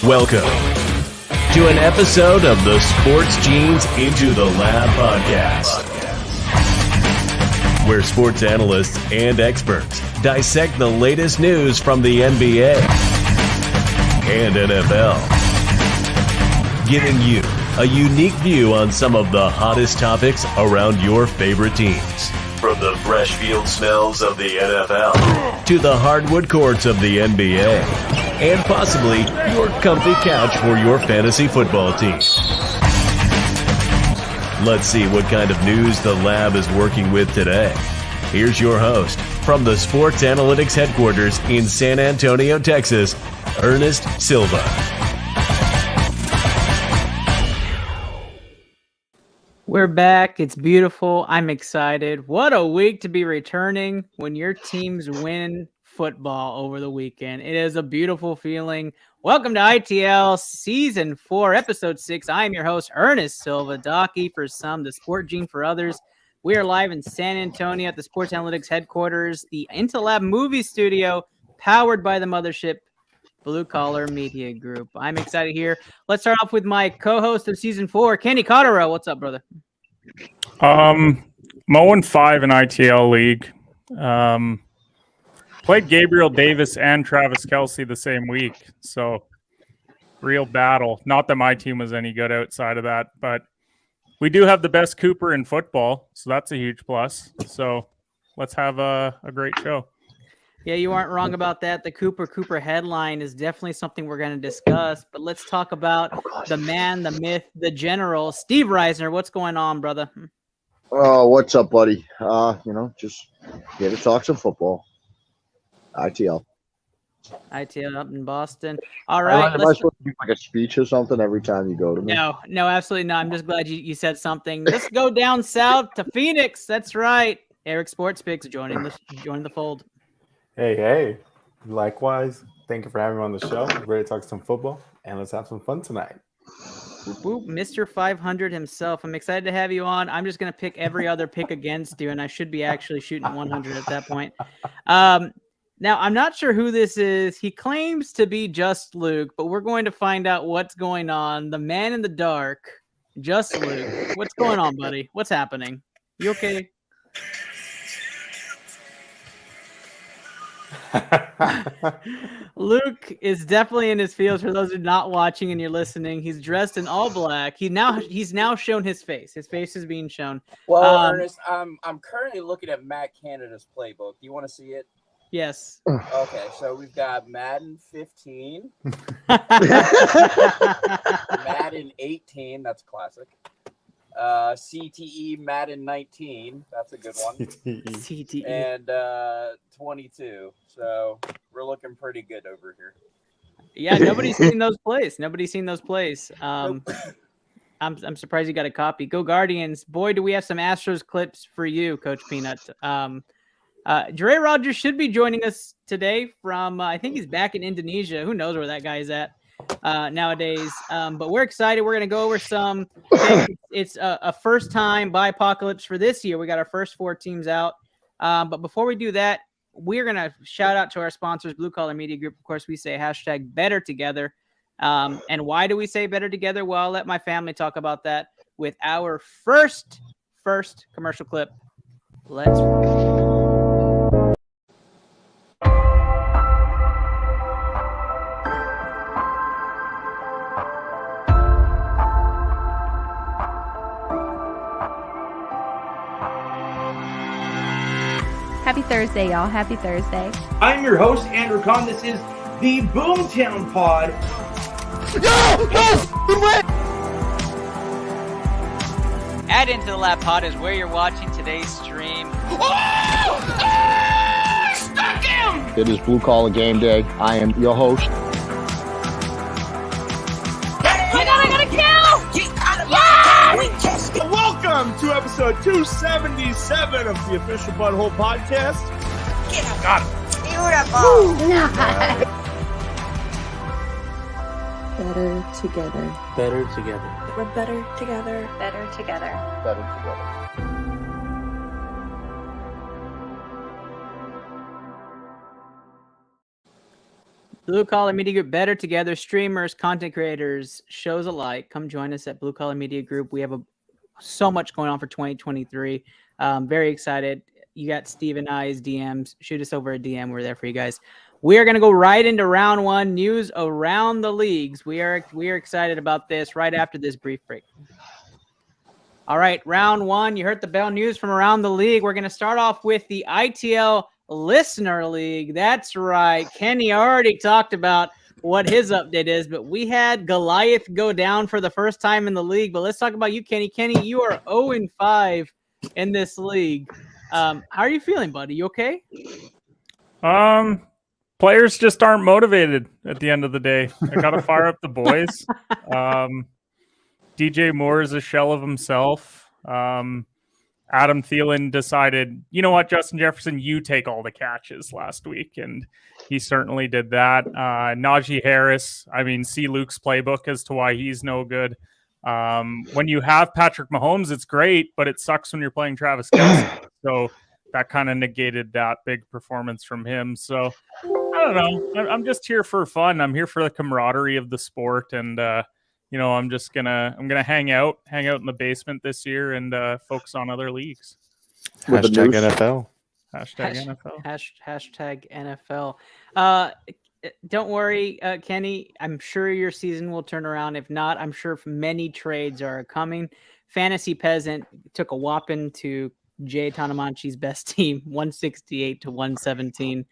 Welcome to an episode of the Sports Genes Into the Lab podcast, where sports analysts and experts dissect the latest news from the NBA and NFL, giving you a unique view on some of the hottest topics around your favorite teams. From the fresh field smells of the NFL to the hardwood courts of the NBA and possibly your comfy couch for your fantasy football team. Let's see what kind of news the lab is working with today. Here's your host from the Sports Analytics headquarters in San Antonio, Texas, Ernest Silva. We're back. It's beautiful. I'm excited. What a week to be returning when your teams win football over the weekend. It is a beautiful feeling. Welcome to ITL Season 4, Episode 6. I am your host, Ernest Silva, Docky for some, the Sport Gene for others. We are live in San Antonio at the Sports Analytics headquarters, the IntelLab movie studio, powered by the mothership, Blue Collar Media Group. I'm excited here. Let's start off with my co-host of Season 4, Kenny Cotterill. What's up, brother? 0-5 in ITL League. Played Gabriel Davis and Travis Kelce the same week, so real battle. Not that my team was any good outside of that, but we do have the best Cooper in football, so that's a huge plus. So let's have a great show. Yeah, you aren't wrong about that. The Cooper headline is definitely something we're going to discuss. But let's talk about the man, the myth, the general, Steve Reisner. What's going on, brother? Oh, what's up, buddy? Just here to talk some football. ITL up in Boston. All right. Am I supposed to do like a speech or something every time you go to me? No, absolutely not. I'm just glad you said something. Let's go down south to Phoenix. That's right. Eric Sports Picks joining the fold. Hey. Likewise. Thank you for having me on the show. Ready to talk some football, and let's have some fun tonight. Whoop, Mr. 500 himself. I'm excited to have you on. I'm just going to pick every other pick against you, and I should be actually shooting 100 at that point. Now, I'm not sure who this is. He claims to be Just Luke, but we're going to find out what's going on. The man in the dark, Just Luke. What's going on, buddy? What's happening? You okay? Luke is definitely in his feels. For those who are not watching and you're listening, he's dressed in all black. He's now shown his face. His face is being shown. Well, Ernest, I'm currently looking at Matt Canada's playbook. Do you want to see it? Yes. Okay, so we've got Madden 15, Madden 18. That's classic. CTE Madden 19. That's a good one. CTE. And 22. So we're looking pretty good over here. Yeah, nobody's seen those plays. I'm surprised you got a copy. Go Guardians. Boy, do we have some Astros clips for you, Coach Peanut. Dre Rogers should be joining us today from, I think he's back in Indonesia. Who knows where that guy is at nowadays. But we're excited. We're going to go over some. It's a first-time Bipocalypse for this year. We got our first 4 teams out. But before we do that, we're going to shout out to our sponsors, Blue Collar Media Group. Of course, we say hashtag better together. And why do we say better together? Well, I'll let my family talk about that with our first commercial clip. Let's Happy Thursday, y'all. Happy Thursday. I'm your host, Andrew Kahn. This is the Boomtown Pod. Add Into the Lab Pod is where you're watching today's stream. Stuck him! It is Blue Collar Game Day. I am your host. I got a kill! Welcome to episode 277 of the Official Butthole Podcast. Got it. Beautiful. Better together. Better together. We're better together. Better together. Better together. Blue Collar Media Group, better together. Streamers, content creators, shows alike. Come join us at Blue Collar Media Group. We have so much going on for 2023. Very excited. You got Steve and I's DMs. Shoot us over a DM. We're there for you guys. We are going to go right into round one. News around the leagues. We are excited about this right after this brief break. All right, round one. You heard the bell. News from around the league. We're going to start off with the ITL Listener League. That's right. Kenny already talked about what his update is, but we had Goliath go down for the first time in the league. But let's talk about you, Kenny. Kenny, you are 0-5 in this league. How are you feeling, buddy? You okay? Players just aren't motivated at the end of the day. I got to fire up the boys. DJ Moore is a shell of himself. Adam Thielen decided, you know what, Justin Jefferson, you take all the catches last week, and he certainly did that. Najee Harris, see Luke's playbook as to why he's no good. When you have Patrick Mahomes, it's great, but it sucks when you're playing Travis Kelce. So that kind of negated that big performance from him. So I don't know. I'm just here for fun. I'm here for the camaraderie of the sport, and I'm gonna hang out in the basement this year and focus on other leagues. Hashtag NFL. Hashtag NFL. Don't worry, Kenny. I'm sure your season will turn around. If not, I'm sure many trades are coming. Fantasy Peasant took a whopping to Jay Tanamanchi's best team, 168 to 117.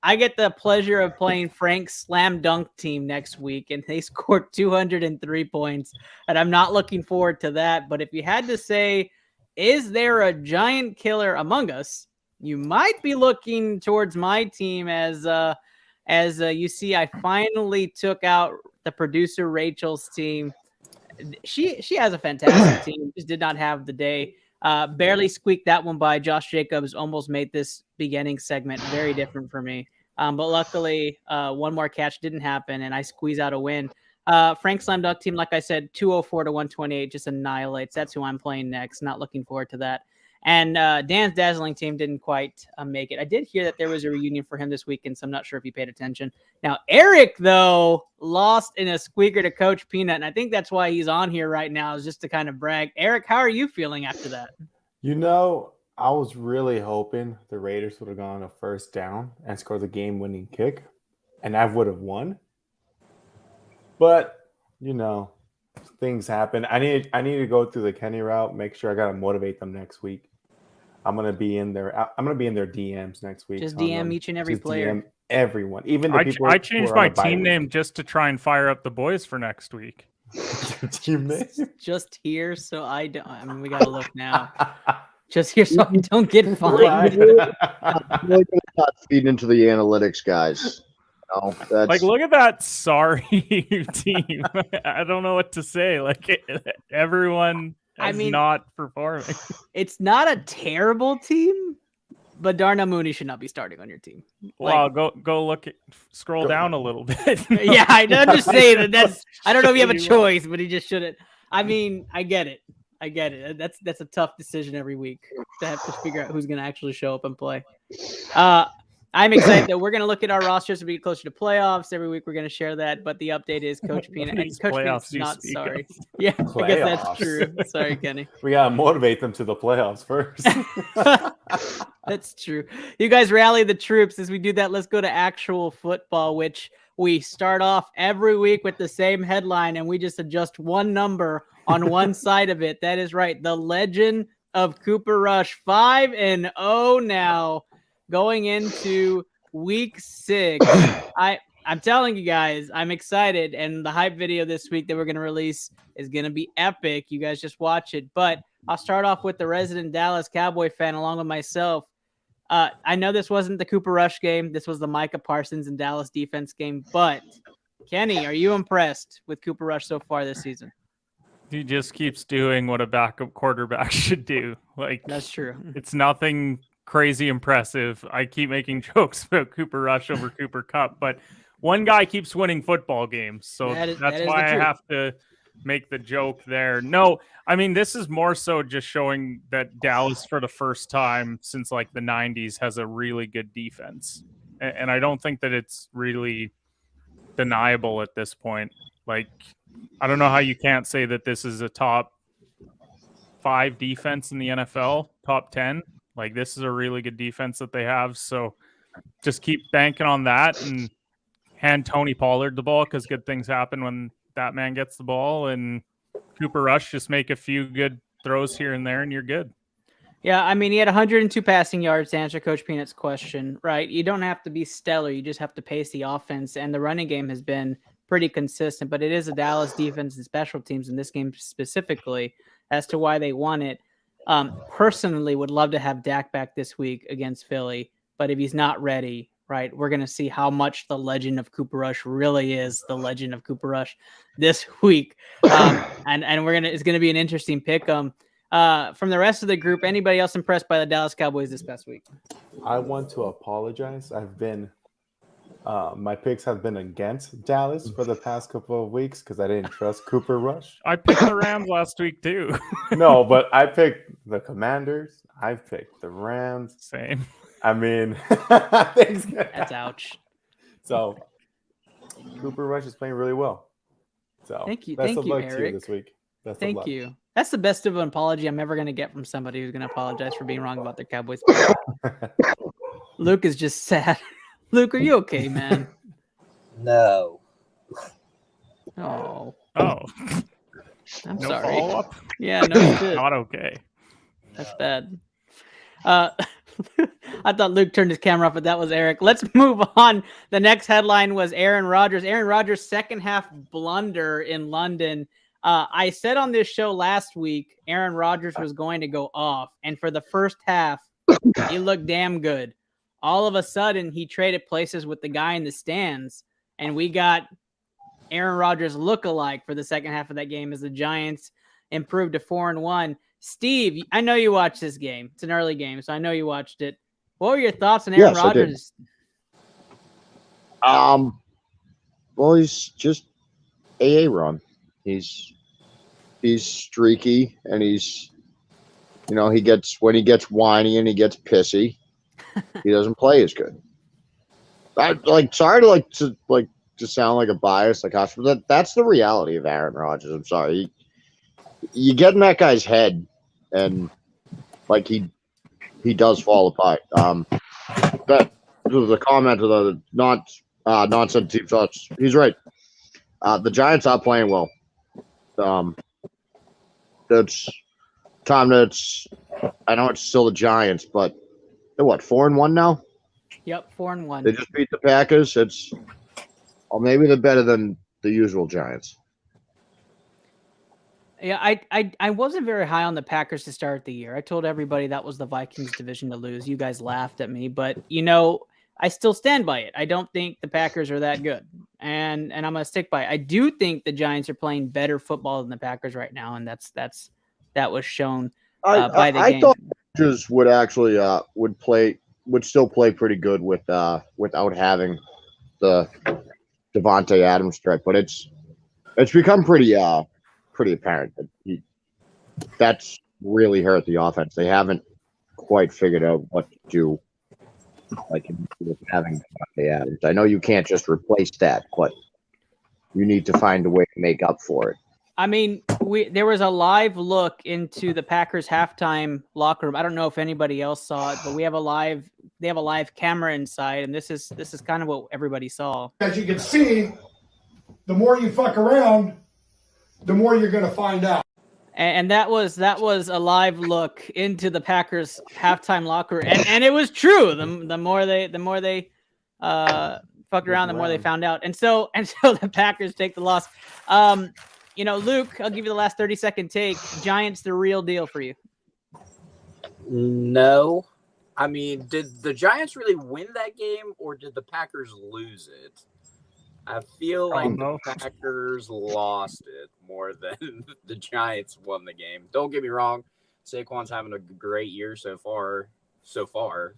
I get the pleasure of playing Frank's slam dunk team next week, and they scored 203 points, and I'm not looking forward to that. But if you had to say, is there a giant killer among us? You might be looking towards my team as you see, I finally took out the producer Rachel's team. She has a fantastic team, just did not have the day. Barely squeaked that one by. Josh Jacobs almost made this beginning segment very different for me. But luckily, one more catch didn't happen, and I squeeze out a win. Frank Slam Dunk team, like I said, 204 to 128, just annihilates. That's who I'm playing next. Not looking forward to that. And Dan's Dazzling team didn't quite make it. I did hear that there was a reunion for him this weekend, so I'm not sure if he paid attention. Now, Eric, though, lost in a squeaker to Coach Peanut, and I think that's why he's on here right now, is just to kind of brag. Eric, how are you feeling after that? I was really hoping the Raiders would have gone a first down and scored the game-winning kick, and I would have won. But, things happen. I need to go through the Kenny route, make sure I got to motivate them next week. I'm going to be in their DMs next week. Just DM each and every player. DM everyone. Even the people I changed my team name just to try and fire up the boys for next week. Team name? Just here, so we got to look now. Just here so I don't get fined. Not feeding into the analytics, guys. No, that's... look at that sorry team. I don't know what to say. Everyone is not performing. It's not a terrible team, but Darnell Mooney should not be starting on your team. Go look scroll down a little bit. Yeah, I'm just saying that's. I don't know if you have a choice, but he just shouldn't. I get it. That's a tough decision every week to have to figure out who's going to actually show up and play. I'm excited that we're going to look at our rosters as we get closer to playoffs. Every week we're going to share that, but the update is Coach Peanut. And Coach Peanut's not sorry. Yeah, playoffs. I guess that's true. Sorry, Kenny. We got to motivate them to the playoffs first. That's true. You guys rally the troops. As we do that, let's go to actual football, which we start off every week with the same headline, and we just adjust one number on one side of it. That is right. The Legend of Cooper Rush, 5-0 now. Going into week 6, I'm telling you guys, I'm excited, and the hype video this week that we're going to release is going to be epic. You guys just watch it. But I'll start off with the resident Dallas Cowboy fan along with myself. I know this wasn't the Cooper Rush game. This was the Micah Parsons and Dallas defense game. But, Kenny, are you impressed with Cooper Rush so far this season? He just keeps doing what a backup quarterback should do. That's true. It's nothing crazy impressive. I keep making jokes about Cooper Rush over Cooper Kupp, but one guy keeps winning football games, so that's why I have to make the joke there. No, this is more so just showing that Dallas, for the first time since the 90s, has a really good defense. And I don't think that it's really deniable at this point. Like, I don't know how you can't say that this is a top 5 defense in the NFL, top 10. Like, this is a really good defense that they have. So just keep banking on that and hand Tony Pollard the ball, because good things happen when that man gets the ball. And Cooper Rush, just make a few good throws here and there, and you're good. Yeah, I mean, he had 102 passing yards to answer Coach Peanut's question, right? You don't have to be stellar. You just have to pace the offense, and the running game has been pretty consistent, but it is a Dallas defense and special teams in this game specifically as to why they won it. Personally, would love to have Dak back this week against Philly, but if he's not ready, right, we're going to see how much the legend of Cooper Rush really is the legend of Cooper Rush this week. And it's going to be an interesting pick. From the rest of the group, anybody else impressed by the Dallas Cowboys this past week? I want to apologize. My picks have been against Dallas for the past couple of weeks because I didn't trust Cooper Rush. I picked the Rams last week too. No, but I picked the Commanders. I picked the Rams. Same. I mean, That's ouch. So Cooper Rush is playing really well. So thank you, best of luck Eric. to you this week. Best of Thank luck. you. That's the best of an apology I'm ever going to get from somebody who's going to apologize for being wrong about their Cowboys. Luke is just sad. Luke, are you okay, man? No. Oh, Oh, I'm no sorry. follow-up? Yeah, no shit. Not okay. That's bad. I thought Luke turned his camera off, but that was Eric. Let's move on. The next headline was Aaron Rodgers. Aaron Rodgers' second half blunder in London. I said on this show last week, Aaron Rodgers was going to go off. And for the first half, he looked damn good. All of a sudden, he traded places with the guy in the stands. And we got Aaron Rodgers look-alike for the second half of that game as the Giants improved to 4-1. Steve, I know you watched this game. It's an early game, so I know you watched it. What were your thoughts on Aaron Rodgers? Well, he's just Aaron. He's streaky, and he's, when he gets whiny and he gets pissy, he doesn't play as good. Sorry to sound like a bias, but that's the reality of Aaron Rodgers. I'm sorry. You get in that guy's head, and he does fall apart. That was a comment of the nonsense team thoughts. He's right. The Giants are playing well. It's time that's. I know it's still the Giants, but they're what, 4-1 now? Yep, 4-1. They just beat the Packers. Maybe they're better than the usual Giants. Yeah, I wasn't very high on the Packers to start the year. I told everybody that was the Vikings division to lose. You guys laughed at me, but I still stand by it. I don't think the Packers are that good, and I'm gonna stick by it. I do think the Giants are playing better football than the Packers right now, and that was shown by the game. I thought Rodgers would actually would still play pretty good without having the Devontae Adams threat, but it's become pretty apparent that that's really hurt the offense. They haven't quite figured out what to do, with having Devontae Adams. I know you can't just replace that, but you need to find a way to make up for it. I mean, there was a live look into the Packers halftime locker room. I don't know if anybody else saw it, but they have a live camera inside, and this is kind of what everybody saw. As you can see, the more you fuck around, the more you're going to find out. And that was a live look into the Packers halftime locker, and it was true. The more they fucked around, the more they found out, and so the Packers take the loss. Luke, I'll give you the last 30-second take. Giants, the real deal for you? No. I mean, did the Giants really win that game, or did the Packers lose it? I feel like the Packers lost it more than the Giants won the game. Don't get me wrong. Saquon's having a great year so far.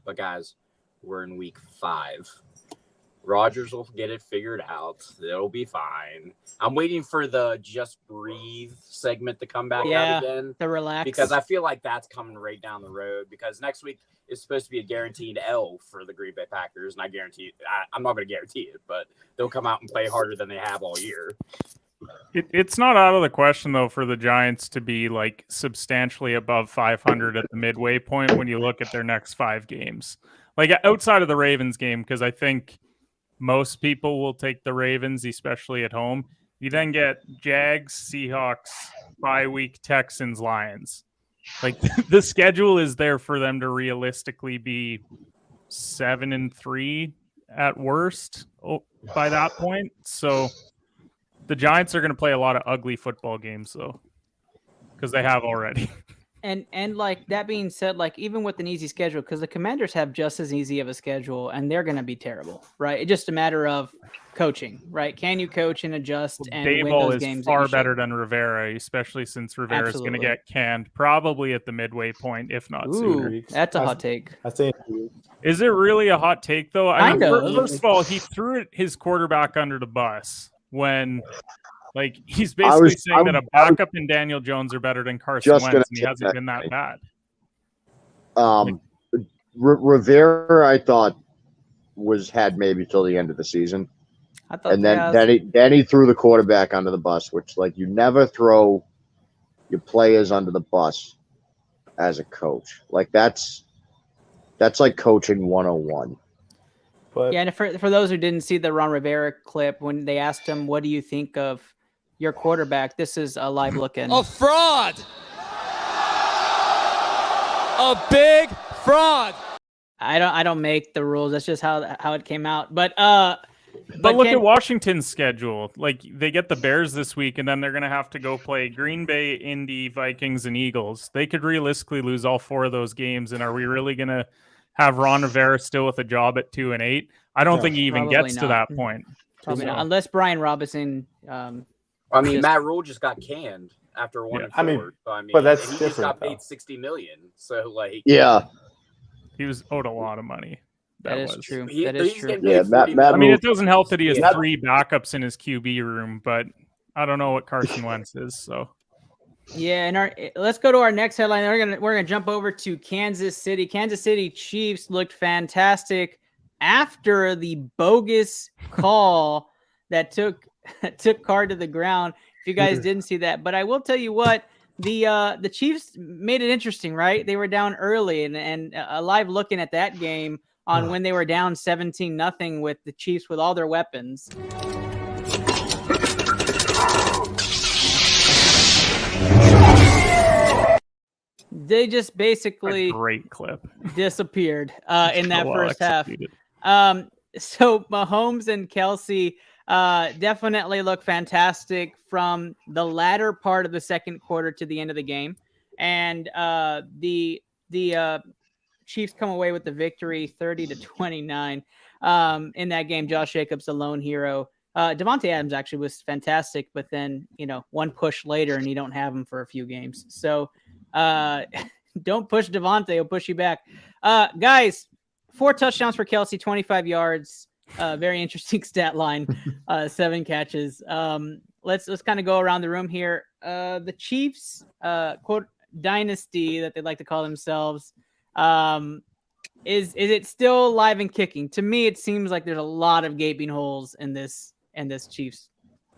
But, guys, we're in week 5. Rodgers will get it figured out. It'll be fine. I'm waiting for the Just Breathe segment to come back out again. The relax. Because I feel like that's coming right down the road. Because next week is supposed to be a guaranteed L for the Green Bay Packers. And I'm not going to guarantee it, but they'll come out and play harder than they have all year. It's not out of the question, though, for the Giants to be like substantially above 500 at the midway point when you look at their next 5 games. Like outside of the Ravens game, because I think most people will take the Ravens, especially at home. You then get Jags, Seahawks, bye week, Texans, Lions. Like the schedule is there for them to realistically be 7-3 at worst by that point. So the Giants are going to play a lot of ugly football games, though, because they have already. And like that being said, like even with an easy schedule, because the Commanders have just as easy of a schedule, and they're going to be terrible, right? It's just a matter of coaching, right? Can you coach and adjust and win those games? Is far better than Rivera, especially since Rivera is going to get canned probably at the midway point, if not sooner. That's a hot take. I say, is it really a hot take though? I know. First of all, he threw his quarterback under the bus when. Like, he's basically saying that a backup and Daniel Jones are better than Carson Wentz, and he hasn't been that bad. Rivera, I thought, had maybe till the end of the season. I thought, and then he threw the quarterback under the bus, which, like, you never throw your players under the bus as a coach. Like, that's like coaching 101. But, yeah, and for those who didn't see the Ron Rivera clip, when they asked him, what do you think of your quarterback? This is a live look in. A fraud. A big fraud. I don't make the rules. That's just how it came out. But look at Washington's schedule. Like, they get the Bears this week, and then they're going to have to go play Green Bay, Indy, Vikings, and Eagles. They could realistically lose all 4 of those games, and are we really going to have Ron Rivera still with a job at 2-8? I don't think he even gets to that point. Probably not, unless Brian Robinson. Matt Rule just got canned after 1-4. But that's he different. Just got paid $60 million. So he was owed a lot of money. That is true. That is true. Yeah, Matt it doesn't help that he has 3 backups in his QB room, but I don't know what Carson Wentz is. So. Yeah, and let's go to our next headline. We're gonna jump over to Kansas City. Kansas City Chiefs looked fantastic after the bogus call that took Carr to the ground. If you guys didn't see that, but I will tell you what, the Chiefs made it interesting, right? They were down early, and a live looking at that game on when they were down 17-0 with the Chiefs with all their weapons. They just basically a great clip disappeared in that first half. So Mahomes and Kelsey definitely look fantastic from the latter part of the second quarter to the end of the game, and the Chiefs come away with the victory, 30-29 in that game. Josh Jacobs, the lone hero. Devontae Adams actually was fantastic, but then one push later, and you don't have him for a few games. So. Don't push Devontae, he'll push you back. Guys, 4 touchdowns for Kelsey, 25 yards. Very interesting stat line. 7 catches. Let's kind of go around the room here. The Chiefs, quote, dynasty that they like to call themselves. Is it still live and kicking? To me, it seems like there's a lot of gaping holes in this Chiefs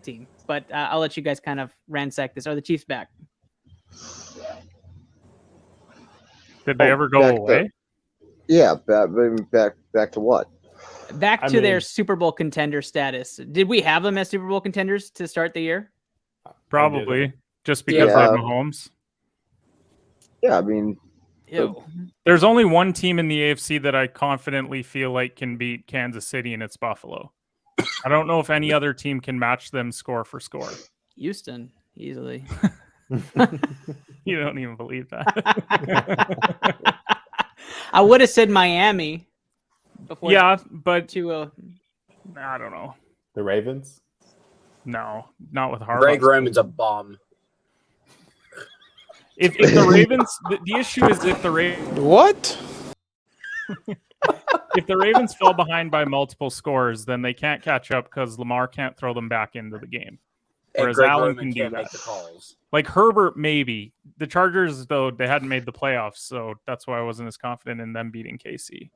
team. But I'll let you guys kind of ransack this. Are the Chiefs back? Did they ever go away? Back to what? Back to their Super Bowl contender status. Did we have them as Super Bowl contenders to start the year? Probably, just because they have Mahomes. Yeah, there's only one team in the AFC that I confidently feel like can beat Kansas City, and it's Buffalo. I don't know if any other team can match them score for score. Houston, easily. You don't even believe that. I would have said Miami before. Yeah, but I don't know. The Ravens? No, not with Harbaugh. Greg Roman's a bum. If the Ravens, the issue is if the Ravens. What? if the Ravens fall behind by multiple scores, then they can't catch up because Lamar can't throw them back into the game. And Whereas Greg Allen Roman can do can't that. make the calls. Like Herbert, maybe. The Chargers, though, they hadn't made the playoffs, so that's why I wasn't as confident in them beating KC.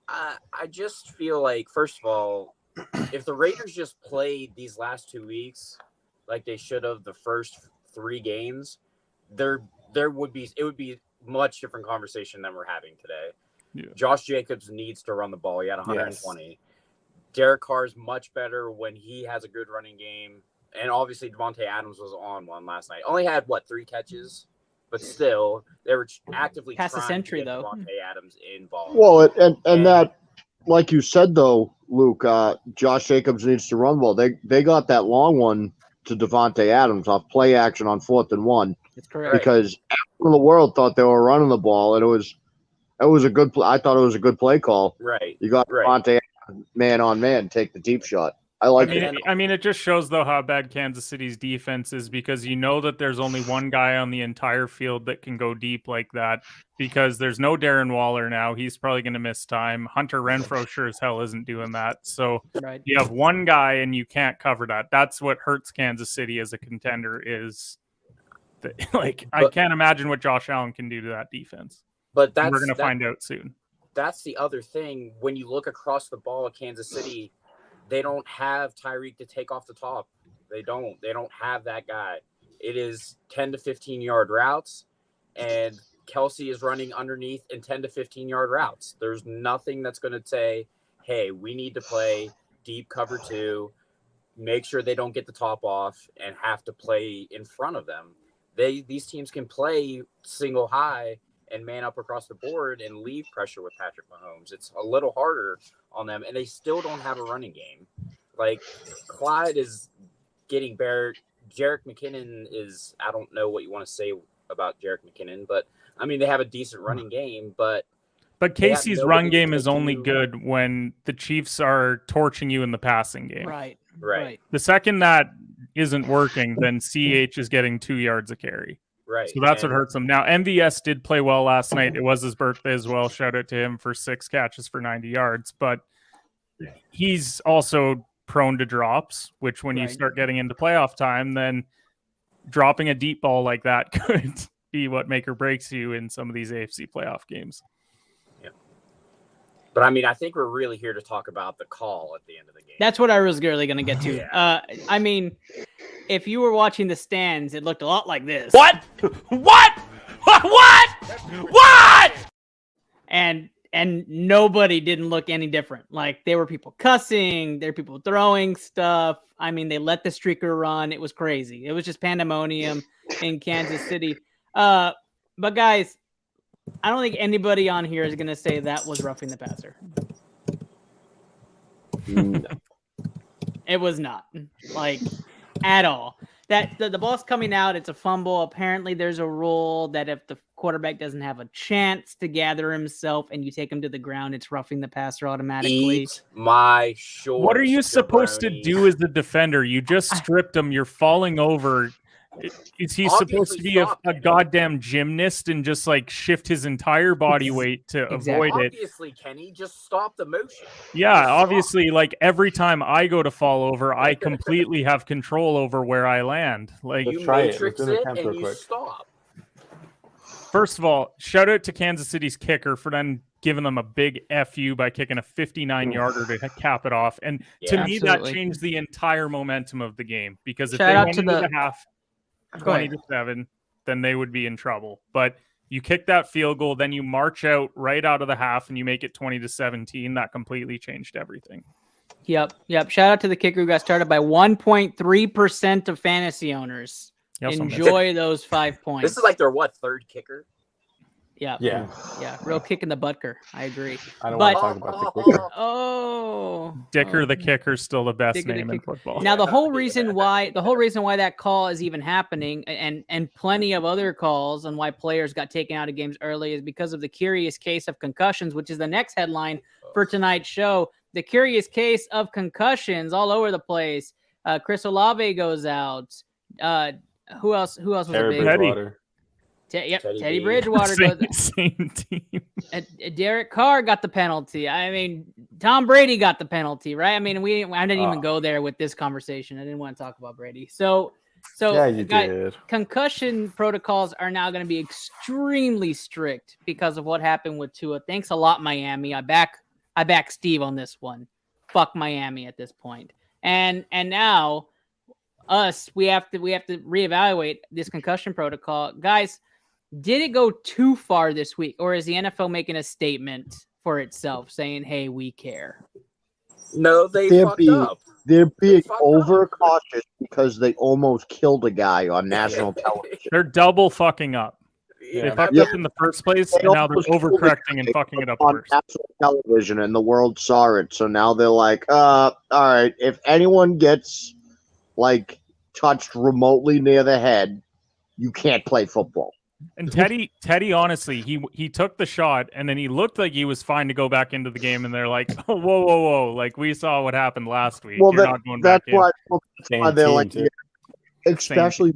I just feel like, first of all, if the Raiders just played these last 2 weeks like they should have the first 3 games, it would be much different conversation than we're having today. Yeah. Josh Jacobs needs to run the ball. He had 120. Yes. Derek Carr's much better when he has a good running game. And obviously Devontae Adams was on one last night. Only had 3 catches, but still they were actively Pass the trying century, to get though. Devontae Adams involved. Well, and that, like you said though, Luke, Josh Jacobs needs to run well. They got that long one to Devontae Adams off play action on 4th and 1. That's correct. Because everyone in the world thought they were running the ball, and it was a good. I thought it was a good play call. Right. You got Devontae man on man, take the deep shot. I mean, it just shows though how bad Kansas City's defense is, because you know that there's only one guy on the entire field that can go deep like that, because there's no Darren Waller now. He's probably going to miss time. Hunter Renfrow sure as hell isn't doing that. So you have one guy and you can't cover that. That's what hurts Kansas City as a contender is I can't imagine what Josh Allen can do to that defense. But we're going to find out soon. That's the other thing. When you look across the ball at Kansas City, they don't have Tyreek to take off the top. They don't have that guy. It is 10 to 15 yard routes, and Kelsey is running underneath in 10 to 15 yard routes. There's nothing that's going to say, hey, we need to play deep cover 2, make sure they don't get the top off and have to play in front of them. These teams can play single high and man up across the board and leave pressure with Patrick Mahomes. It's a little harder on them, and they still don't have a running game. Like, Clyde is getting better. Jerick McKinnon is, I don't know what you want to say about Jerick McKinnon, but I mean, they have a decent running game, but Casey's run game is only good when the Chiefs are torching you in the passing game. Right. The second that isn't working, then CH is getting 2 yards a carry. Right. So that's what hurts him. Now, MVS did play well last night. It was his birthday as well. Shout out to him for 6 catches for 90 yards. But he's also prone to drops, which when you start getting into playoff time, then dropping a deep ball like that could be what make or breaks you in some of these AFC playoff games. Yeah. But, I mean, I think we're really here to talk about the call at the end of the game. That's what I was really going to get to. I mean, if you were watching the stands, it looked a lot like this. What? And nobody didn't look any different. Like, there were people cussing, there were people throwing stuff. I mean, they let the streaker run. It was crazy. It was just pandemonium in Kansas City. But guys, I don't think anybody on here is going to say that was roughing the passer. No. It was not, like, at all. That the ball's coming out, it's a fumble. Apparently, there's a rule that if the quarterback doesn't have a chance to gather himself and you take him to the ground, it's roughing the passer automatically. Eat my shorts. What are you supposed to do as the defender? You just stripped him. You're falling over. Is he supposed to be a goddamn gymnast and just like shift his entire body weight to avoid it? Obviously, Kenny, just stop the motion. Yeah, obviously, like every time I go to fall over, I completely have control over where I land. Like, you matrix it and you stop. First of all, shout out to Kansas City's kicker for then giving them a big FU by kicking a 59-yarder to cap it off. And to me, that changed the entire momentum of the game, because if they went into the half 20-7, then they would be in trouble. But you kick that field goal, then you march out right out of the half and you make it 20-17. That completely changed everything. Yep. Shout out to the kicker who got started by 1.3% of fantasy owners. Enjoy those 5 points. This is like their third kicker? Yeah. Real kick in the butker. I agree. I don't want to talk about the kicker. Dicker the kicker's still the best name in football. Now the whole reason why that call is even happening, and plenty of other calls on why players got taken out of games early, is because of the curious case of concussions, which is the next headline for tonight's show. The curious case of concussions all over the place. Chris Olave goes out. Who else was a big? Teddy Bridgewater goes. Same team. Derek Carr got the penalty. I mean, Tom Brady got the penalty, right? I mean, I didn't even go there with this conversation. I didn't want to talk about Brady. So yeah, you did. Concussion protocols are now going to be extremely strict because of what happened with Tua. Thanks a lot, Miami. I back Steve on this one. Fuck Miami at this point. And now we have to reevaluate this concussion protocol, guys. Did it go too far this week, or is the NFL making a statement for itself saying, hey, we care? No, they're fucked up. They're being overcautious because they almost killed a guy on national television. They're double fucking up. Yeah. They fucked up in the first place, and now they're overcorrecting and fucking it up on worse. national television, and the world saw it. So now they're like, all right, if anyone gets like touched remotely near the head, you can't play football. And Teddy, honestly, he took the shot, and then he looked like he was fine to go back into the game. And they're like, oh, whoa! Like we saw what happened last week. Well, You're not going back in. That's why they're like, especially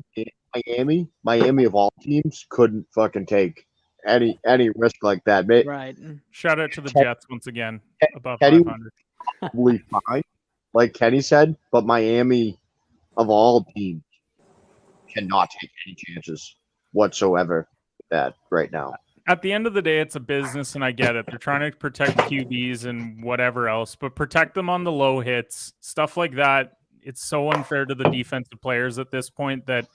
Miami of all teams couldn't fucking take any risk like that. Right. Shout out to the Jets once again. Above Teddy 500. Probably fine, like Kenny said, but Miami of all teams cannot take any chances whatsoever with that right now. At the end of the day, it's a business, and I get it. They're trying to protect QBs and whatever else, but protect them on the low hits, stuff like that. It's so unfair to the defensive players at this point that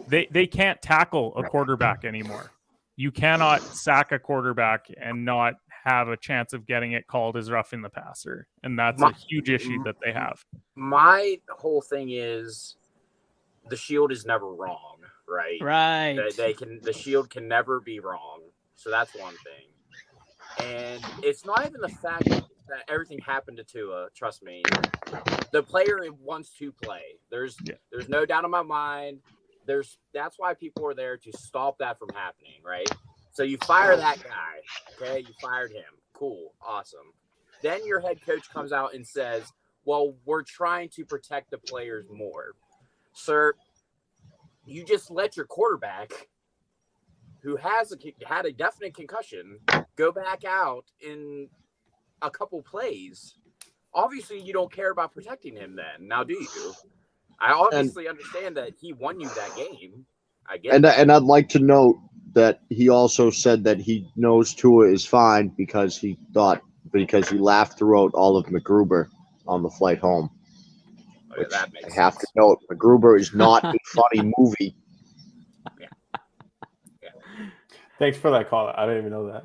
they can't tackle a quarterback anymore. You cannot sack a quarterback and not have a chance of getting it called as roughing the passer, and that's a huge issue that they have. My whole thing is the shield is never wrong. Right. The shield can never be wrong. So that's one thing. And it's not even the fact that everything happened to Tua. Trust me, the player wants to play. There's no doubt in my mind. That's why people are there to stop that from happening. Right. So you fire that guy. Okay. You fired him. Cool. Awesome. Then your head coach comes out and says, well, we're trying to protect the players more. Sir, you just let your quarterback, who had a definite concussion, go back out in a couple plays. Obviously, you don't care about protecting him then. Now, do you? I obviously understand that he won you that game. I get it. And I'd like to note that he also said that he knows Tua is fine because he laughed throughout all of MacGruber on the flight home. Which I have to note, MacGruber is not a funny movie. Yeah. Thanks for that call. I didn't even know that.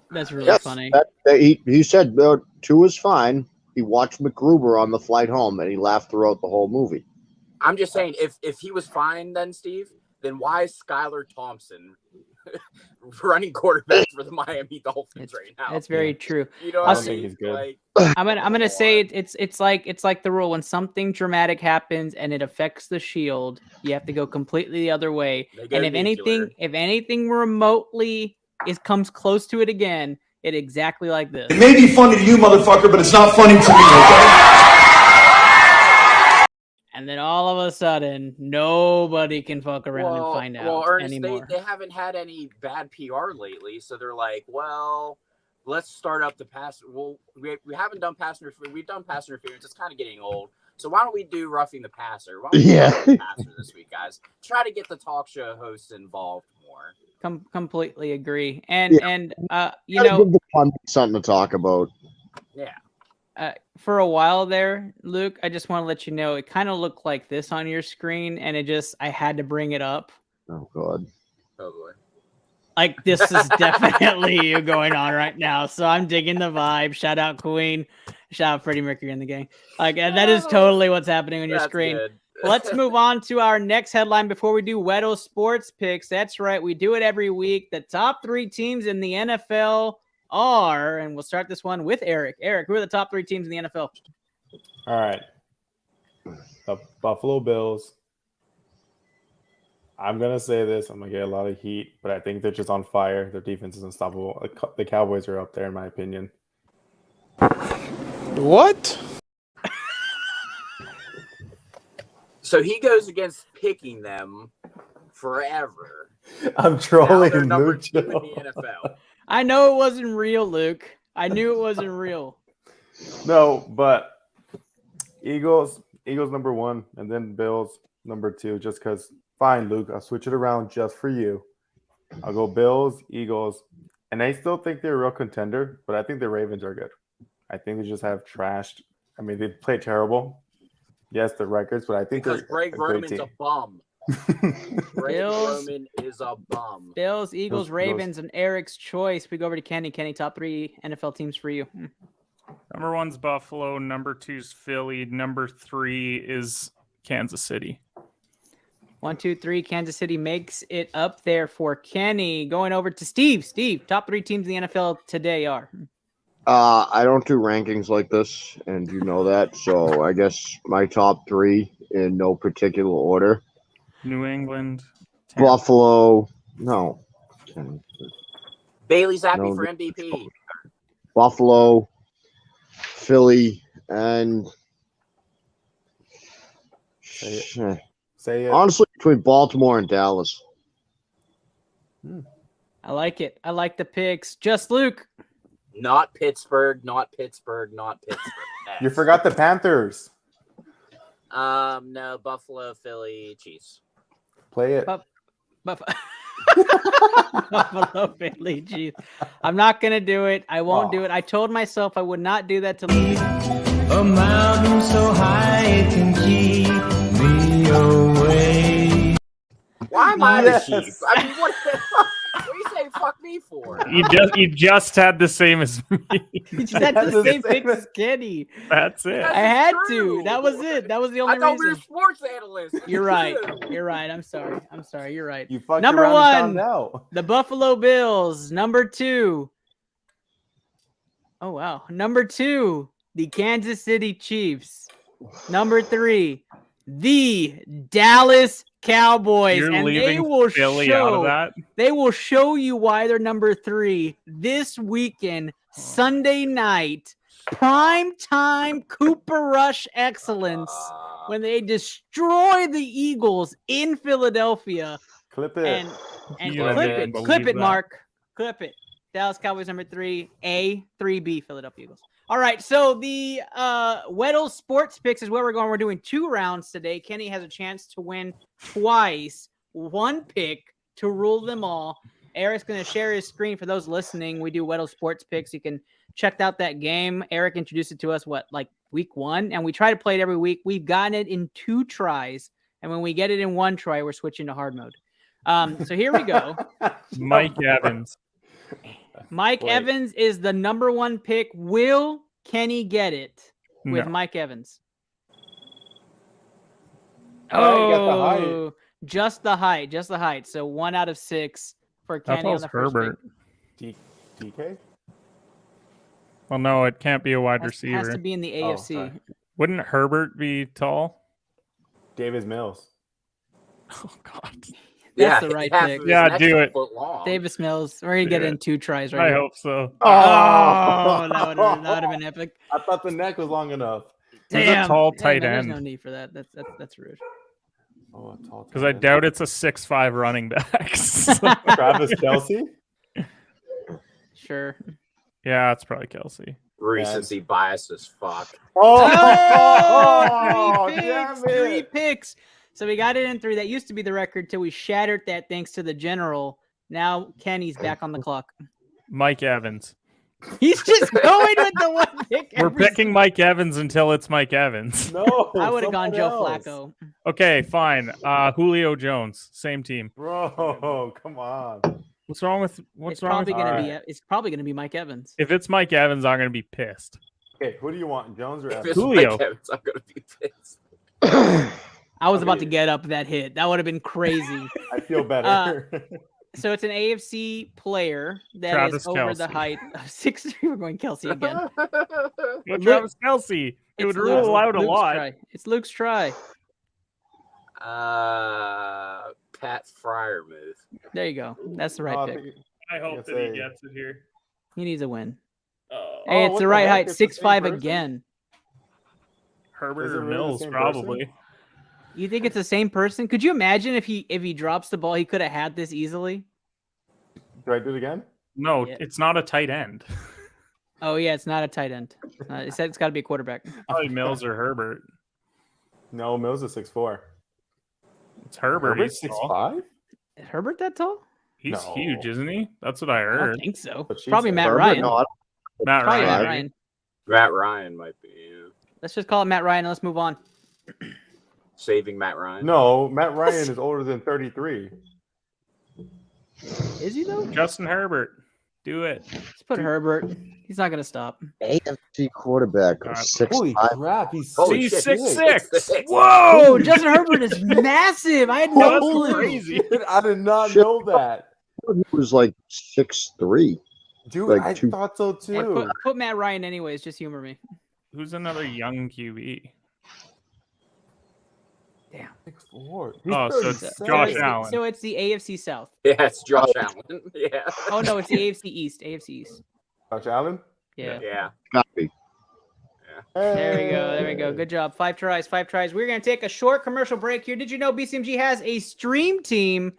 That's really funny. He said Tua's fine. He watched MacGruber on the flight home, and he laughed throughout the whole movie. I'm just saying, if he was fine then, Steve, then why is Skylar Thompson running quarterback for the Miami Dolphins right now? That's very true. You know, I don't think he's good. Like, I'm gonna say it's like the rule: when something dramatic happens and it affects the shield, you have to go completely the other way. And if anything remotely comes close to it again, it exactly like this. It may be funny to you, motherfucker, but it's not funny to me, okay? And then all of a sudden, nobody can fuck around and find out Ernest, anymore. They haven't had any bad PR lately, so they're like, well, let's start up the pass. Well, we haven't done pass interference. We've done pass interference. It's kind of getting old. So why don't we do roughing the passer? Why don't we do roughing the passer this week, guys? Try to get the talk show hosts involved more. Completely agree. And give the pundits something to talk about. Yeah. For a while there, Luke, I just want to let you know it kind of looked like this on your screen, and I had to bring it up. Oh God. Oh boy. Like this is definitely you going on right now. So I'm digging the vibe. Shout out Queen. Shout out Freddie Mercury in the gang. Like, and that is totally what's happening on your screen. Let's move on to our next headline before we do Weddle Sports Picks. That's right. We do it every week. The top 3 teams in the NFL are, and we'll start this one with Eric. Eric, who are the top 3 teams in the NFL? All right. The Buffalo Bills. I'm going to say this. I'm going to get a lot of heat, but I think they're just on fire. Their defense is unstoppable. The Cowboys are up there, in my opinion. What? So he goes against picking them forever. I'm Now trolling they're number Luke. 2 in the NFL. I know it wasn't real, Luke. I knew it wasn't real. No, but Eagles number 1, and then Bills number 2. Just because, fine, Luke, I'll switch it around just for you. I'll go Bills, Eagles, and I still think they're a real contender. But I think the Ravens are good. I think they just have trashed. I mean, they play terrible. Yes, the records, but I think Because they're Greg a great Roman's team. a bum. Greg Bills. Roman is a bum. Bills, Eagles, Those- Ravens, and Eric's choice. We go over to Kenny. Kenny, top 3 NFL teams for you. Number 1's Buffalo. Number 2's Philly. Number 3 is Kansas City. 1, 2, 3. Kansas City makes it up there for Kenny. Going over to Steve. Steve, top 3 teams in the NFL today are. I don't do rankings like this, and you know that. So I guess my top 3 in no particular order. New England. Tampa. Buffalo. No. Bailey's happy No, for MVP. Buffalo, Philly, and Say it. honestly, between Baltimore and Dallas. I like it. I like the picks. Just Luke. Not Pittsburgh, not Pittsburgh, not Pittsburgh. You forgot the Panthers. No, Buffalo, Philly, Chiefs. Play it. Buffalo, Philly, Chiefs. I'm not going to do it. I won't do it. I told myself I would not do that to Luke. A mountain so high it can keep me away. Why am I Yes. the Chiefs? I mean, what the fuck? What are you saying fuck me for? You just had the same as me. You just had the same picks as Kenny. That's it. That's I had true. to. That was it. That was the only I thought we were reason. sports analysts. You're right. You're right. I'm sorry. You're right. You fucked Number around and 1, found out. the Buffalo Bills. Number 2. Oh, wow. Number 2, the Kansas City Chiefs. Number 3, the Dallas Cowboys. You're and they leaving will Philly out of show that. they will show you why they're number 3 this weekend, Sunday night. Prime time Cooper Rush excellence when they destroy the Eagles in Philadelphia. Clip it. And You clip don't it. believe Clip it, that. Mark. Clip it. Dallas Cowboys number 3, A, 3B, Philadelphia Eagles. All right, so the Weddle Sports Picks is where we're going. We're doing 2 rounds today. Kenny has a chance to win twice, 1 pick to rule them all. Eric's going to share his screen for those listening. We do Weddle Sports Picks. You can check out that game. Eric introduced it to us, like week 1? And we try to play it every week. We've gotten it in 2 tries. And when we get it in 1 try, we're switching to hard mode. So here we go. Mike Evans. Mike Evans is the number 1 pick. Will Kenny get it with No. Mike Evans? Oh, you got the height. Just the height. So 1 out of 6 for I Kenny thought it on was the first Herbert. pick. DK? Well, no, it can't be a wide Has receiver. to be in the Oh, AFC. sorry. Wouldn't Herbert be tall? Davis Mills. Oh God. That's the right pick. Yeah, do it. Davis Mills. We're gonna get it in 2 tries, right? I here. hope so. Oh, that would have been epic. I thought the neck was long enough. He's a tall tight There's end. no need for that. That's rude. Oh, a tall Because I doubt it's a 6'5" running back. So- Travis Kelce? Sure. Yeah, it's probably Kelsey. Recency bias as fuck. Oh, Three picks. 3 picks. So we got it in 3. That used to be the record till we shattered that thanks to the general. Now Kenny's back on the clock. Mike Evans. He's just going with the 1 pick. We're every picking Mike Evans until it's Mike Evans. No, I would have gone Joe someone else. Flacco. Okay, fine. Julio Jones, same team. Bro, come on. What's wrong with It's probably with- gonna be Mike Evans. If it's Mike Evans, I'm gonna be pissed. Okay, who do you want, Jones or If Evans? it's Julio. Mike Evans, I'm gonna be pissed. I was about to get up that hit. That would have been crazy. I feel better. So it's an AFC player that Travis is over the Kelce. height of 6'3". We're going Kelsey again. Well, Travis Kelsey. It would rule out a Luke's lot. try. It's Luke's try. Pat Fryermuth. There you go. That's the right pick. I hope that he gets it here. He needs a win. Oh, Hey, it's what the the right heck? height. It's the same 6'5" person? again. Herbert Is it or really the Mills, same probably. You think it's the same person? Could you imagine if he drops the ball, he could have had this easily? Do I do it again? No, Yeah. it's not a tight end. Oh yeah, it's not a tight end. It said it's got to be a quarterback. Probably Mills or Herbert. No, Mills is 6'4". It's Herbert. Herbert's He's tall. 6'5"? Is Herbert that tall? He's No. huge, isn't he? That's what I I don't heard. think so. But she's Probably a Matt Herbert, Ryan. no, I Matt Probably Ryan. Matt Ryan. Matt Ryan might be. Yeah. Let's just call it Matt Ryan and let's move on. Saving Matt Ryan. No, Matt Ryan is older than 33. Is he though? Justin Herbert. Do it. Let's put Herbert. He's not gonna stop. AFC quarterback of Holy 6'5". crap, he's Holy He's shit, 6'6". Whoa, Justin Herbert is massive. I had no That's clue. crazy. Dude, I did not Shit. know that. He was like 6'3". Dude, Like I two- thought so Hey, too. put Matt Ryan anyways. Just humor me. Who's another young QB? Damn. 6'4". Oh, so it's 37. Josh it's, Allen. So it's the AFC South. Yeah, it's Josh Allen. Yeah. Oh no, it's the AFC East. AFC East. Josh Allen? Yeah. Yeah. Copy. There we go. There we go. Good job. 5 tries. 5 tries. We're going to take a short commercial break here. Did you know BCMG has a stream team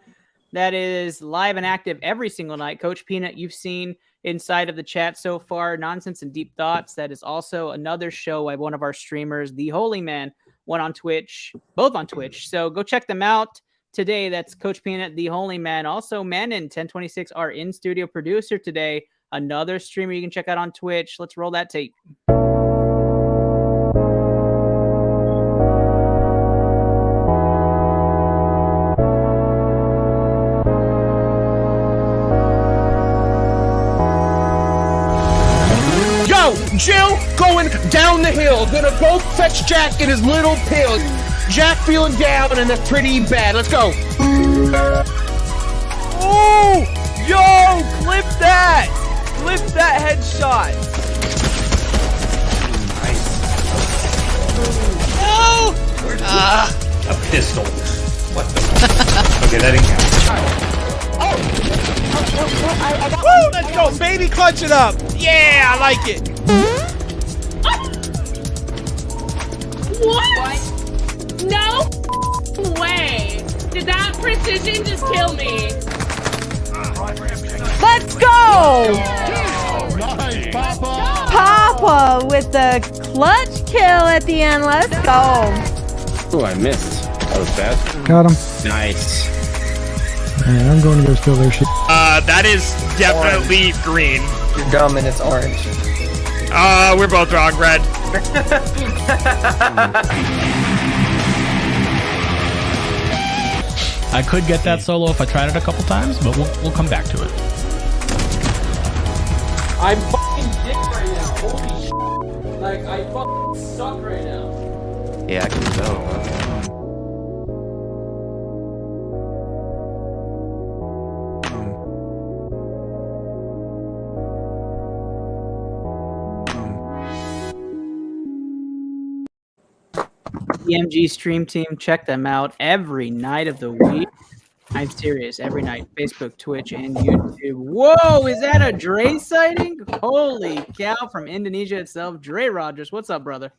that is live and active every single night? Coach Peanut, you've seen inside of the chat so far, Nonsense and Deep Thoughts. That is also another show by one of our streamers, The Holy Man, one on Twitch, both on Twitch. So go check them out today. That's Coach Peanut, The Holy Man. Also, Manon 1026, our in-studio producer today. Another streamer you can check out on Twitch. Let's roll that tape. Yo, Jill going down the hill. Gonna go fetch Jack in his little pill. Jack feeling down and that's pretty bad. Let's go. Oh, yo, clip that. Clip that headshot. No. A pistol. What the? Okay, that didn't count. Woo, let's go, baby, clutch it up. Yeah, I like it. What? No way. Did that precision just kill me? Let's go! Nice, Papa. Papa with the clutch kill at the end. Let's go. Oh, I missed. That was bad. Got him. Nice. Alright, I'm going to go steal their shit. That is definitely green. You're dumb and it's orange. We're both wrong, red. I could get that solo if I tried it a couple times, but we'll come back to it. I'm fucking dick right now. Holy shit. Like, I fucking suck right now. Yeah, I can tell. EMG stream team, check them out every night of the week. I'm serious, every night. Facebook, Twitch, and YouTube. Whoa, is that a Dre sighting? Holy cow, from Indonesia itself. Dre Rogers, what's up, brother?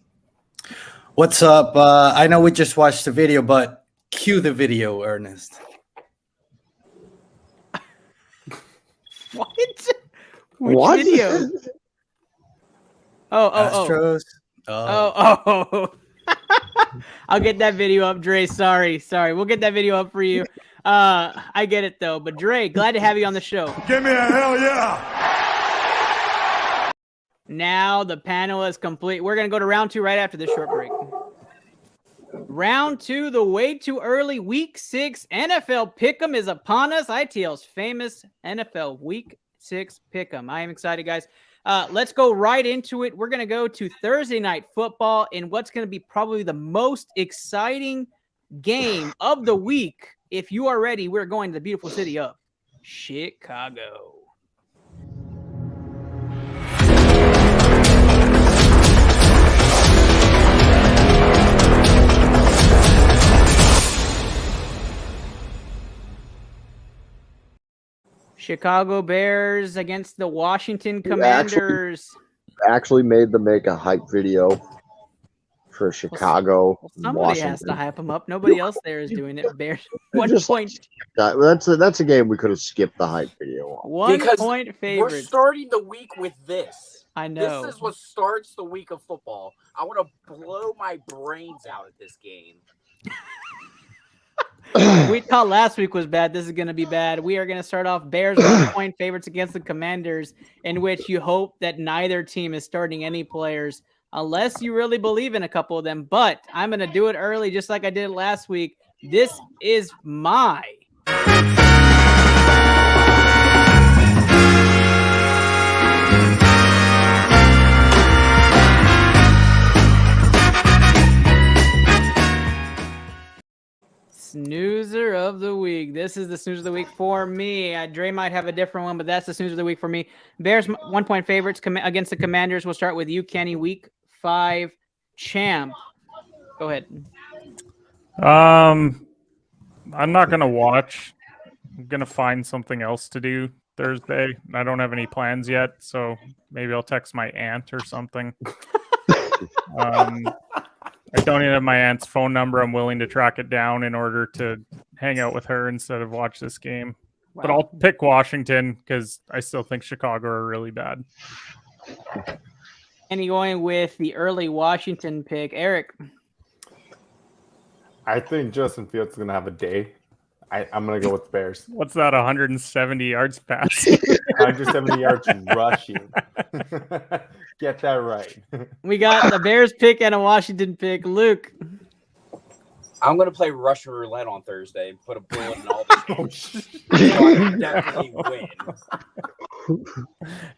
What's up? I know we just watched the video, but cue the video, Ernest. What? Which What? video? Oh. Astros. Oh. I'll get that video up, Dre. Sorry. We'll get that video up for you. I get it though. But Dre, glad to have you on the show. Give me a hell yeah. Now the panel is complete. We're gonna go to round 2 right after this short break. Round 2, the way too early Week 6 NFL Pick Em is upon us. ITL's famous NFL Week 6 Pick Em. I am excited, guys. Let's go right into it. We're going to go to Thursday Night Football in what's going to be probably the most exciting game of the week. If you are ready, we're going to the beautiful city of Chicago. Chicago Bears against the Washington Commanders. Actually made them make a hype video for Chicago. Well, somebody has to hype them up. Nobody else there is doing it. Bears 1 point. That's a game we could have skipped the hype video on. 1 point favorite. We're starting the week with this. I know. This is what starts the week of football. I want to blow my brains out at this game. We thought last week was bad. This is going to be bad. We are going to start off Bears 1 point favorites against the Commanders, in which you hope that neither team is starting any players unless you really believe in a couple of them. But I'm going to do it early, just like I did last week. This is my snoozer of the week. This is the snoozer of the week for me. Dre might have a different one, but that's the snoozer of the week for me. Bears 1 point favorites against the Commanders. We'll start with you, Kenny. Week 5 champ. Go ahead. I'm not gonna watch. I'm gonna find something else to do Thursday. I don't have any plans yet, so maybe I'll text my aunt or something. I don't even have my aunt's phone number. I'm willing to track it down in order to hang out with her instead of watch this game. Wow. But I'll pick Washington because I still think Chicago are really bad. And you going with the early Washington pick, Eric? I think Justin Fields is going to have a day. I'm going to go with the Bears. What's that, 170 yards pass? 170 yards rushing. Get that right. We got the Bears pick and a Washington pick. Luke. I'm going to play Russian roulette on Thursday and put a bullet in all this games. So I can definitely win.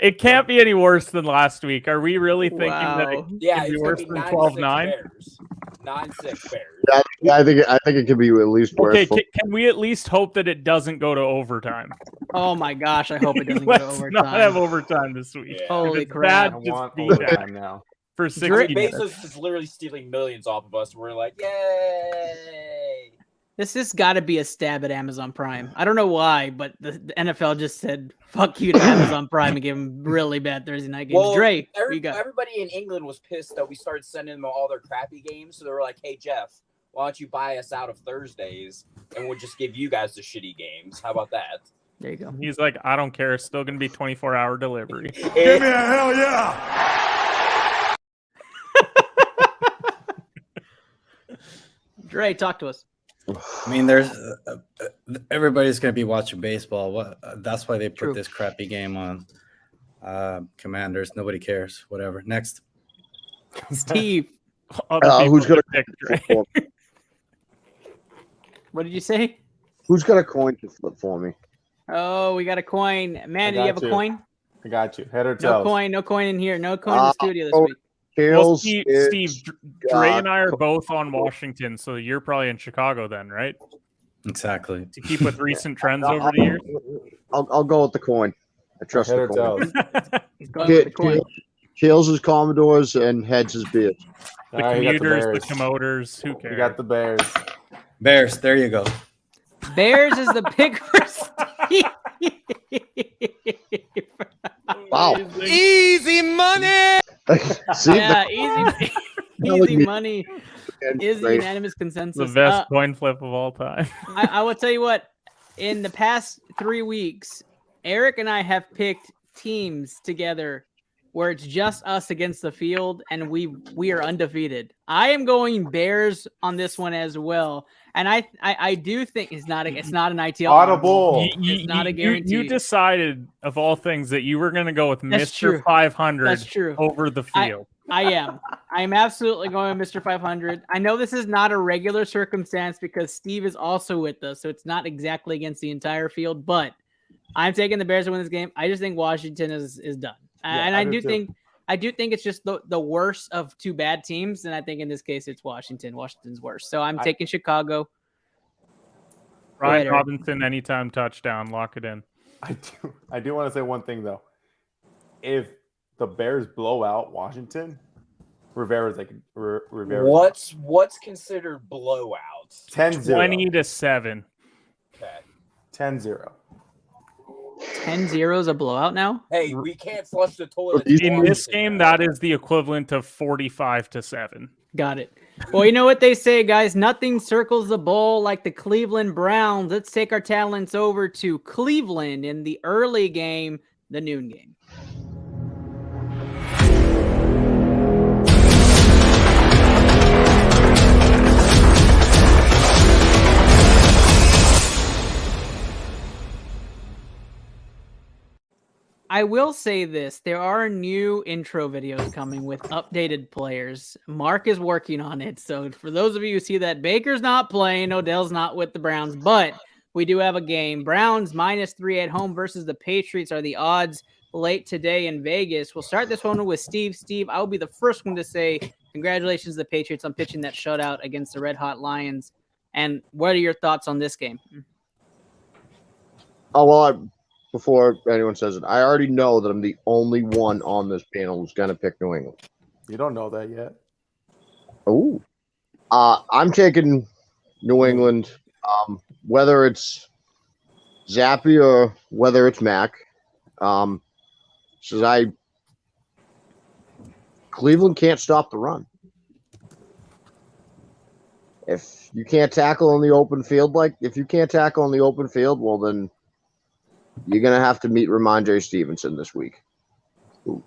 It can't be any worse than last week. Are we really thinking that it can be worse than 12-9? 9-6 Bears. Yeah, I think it could be at least worse. Okay, can we at least hope that it doesn't go to overtime? Oh my gosh, I hope it doesn't go to overtime. Let's not have overtime this week. Yeah. Holy crap. I want overtime now. For 60 minutes. Bezos is literally stealing millions off of us. We're like, yay! This has got to be a stab at Amazon Prime. I don't know why, but the NFL just said, fuck you to Amazon Prime and gave them really bad Thursday night games. Well, Dre, everybody in England was pissed that we started sending them all their crappy games. So they were like, hey, Jeff, why don't you buy us out of Thursdays and we'll just give you guys the shitty games? How about that? There you go. He's like, I don't care. It's still going to be 24-hour delivery. Give me a hell yeah! Dre, talk to us. I mean, there's everybody's going to be watching baseball. That's why they put this crappy game on. Commanders, nobody cares. Whatever. Next, Steve. Who's going to pick Dre? What did you say? Who's got a coin to flip for me? Oh, we got a coin. Man, do you have a coin? I got you. Head or tails? No coin in here. No coin in the studio this week. Well, Steve, Dre and I are both on Washington, so you're probably in Chicago then, right? Exactly. To keep with recent trends over the years? I'll go with the coin. I trust Head the or coin. Tails is Commodores and heads is Bears. The commuters, the commoters, who cares? You got the Bears. Bears, there you go. Bears is the pick for Steve. Wow. Easy money. Yeah, easy money is the unanimous consensus. The best coin flip of all time. I will tell you what, in the past 3 weeks, Eric and I have picked teams together where it's just us against the field and we are undefeated. I am going Bears on this one as well. And I do think it's not an ITL. Audible. It's not a guarantee. You decided, of all things, that you were going to go with That's Mr. true. 500 That's true. over the field. I am absolutely going with Mr. 500. I know this is not a regular circumstance because Steve is also with us, so it's not exactly against the entire field, but I'm taking the Bears to win this game. I just think Washington is done. Yeah, and I do think it's just the worst of two bad teams, and I think in this case it's Washington. Washington's worse. So I'm taking Chicago. Ryan Robinson, anytime touchdown, lock it in. I do want to say one thing though. If the Bears blow out Washington, Rivera's like Rivera. What's considered blowout? 10-0. 20-7. Okay. 10-0. 10-0 is a blowout now? Hey, we can't flush the toilet. In this game, that is the equivalent of 45-7. Got it. Well, you know what they say, guys. Nothing circles the bowl like the Cleveland Browns. Let's take our talents over to Cleveland in the early game, the noon game. I will say this. There are new intro videos coming with updated players. Mark is working on it. So for those of you who see that, Baker's not playing, Odell's not with the Browns, but we do have a game. Browns -3 at home versus the Patriots are the odds late today in Vegas. We'll start this one with Steve. Steve, I'll be the first one to say congratulations to the Patriots on pitching that shutout against the Red Hot Lions. And what are your thoughts on this game? Oh, well, before anyone says it, I already know that I'm the only one on this panel who's going to pick New England. You don't know that yet. Oh, I'm taking New England, whether it's Zappy or whether it's Mac. Cleveland can't stop the run. If you can't tackle in the open field, well, then you're going to have to meet Ramondre Stevenson this week, who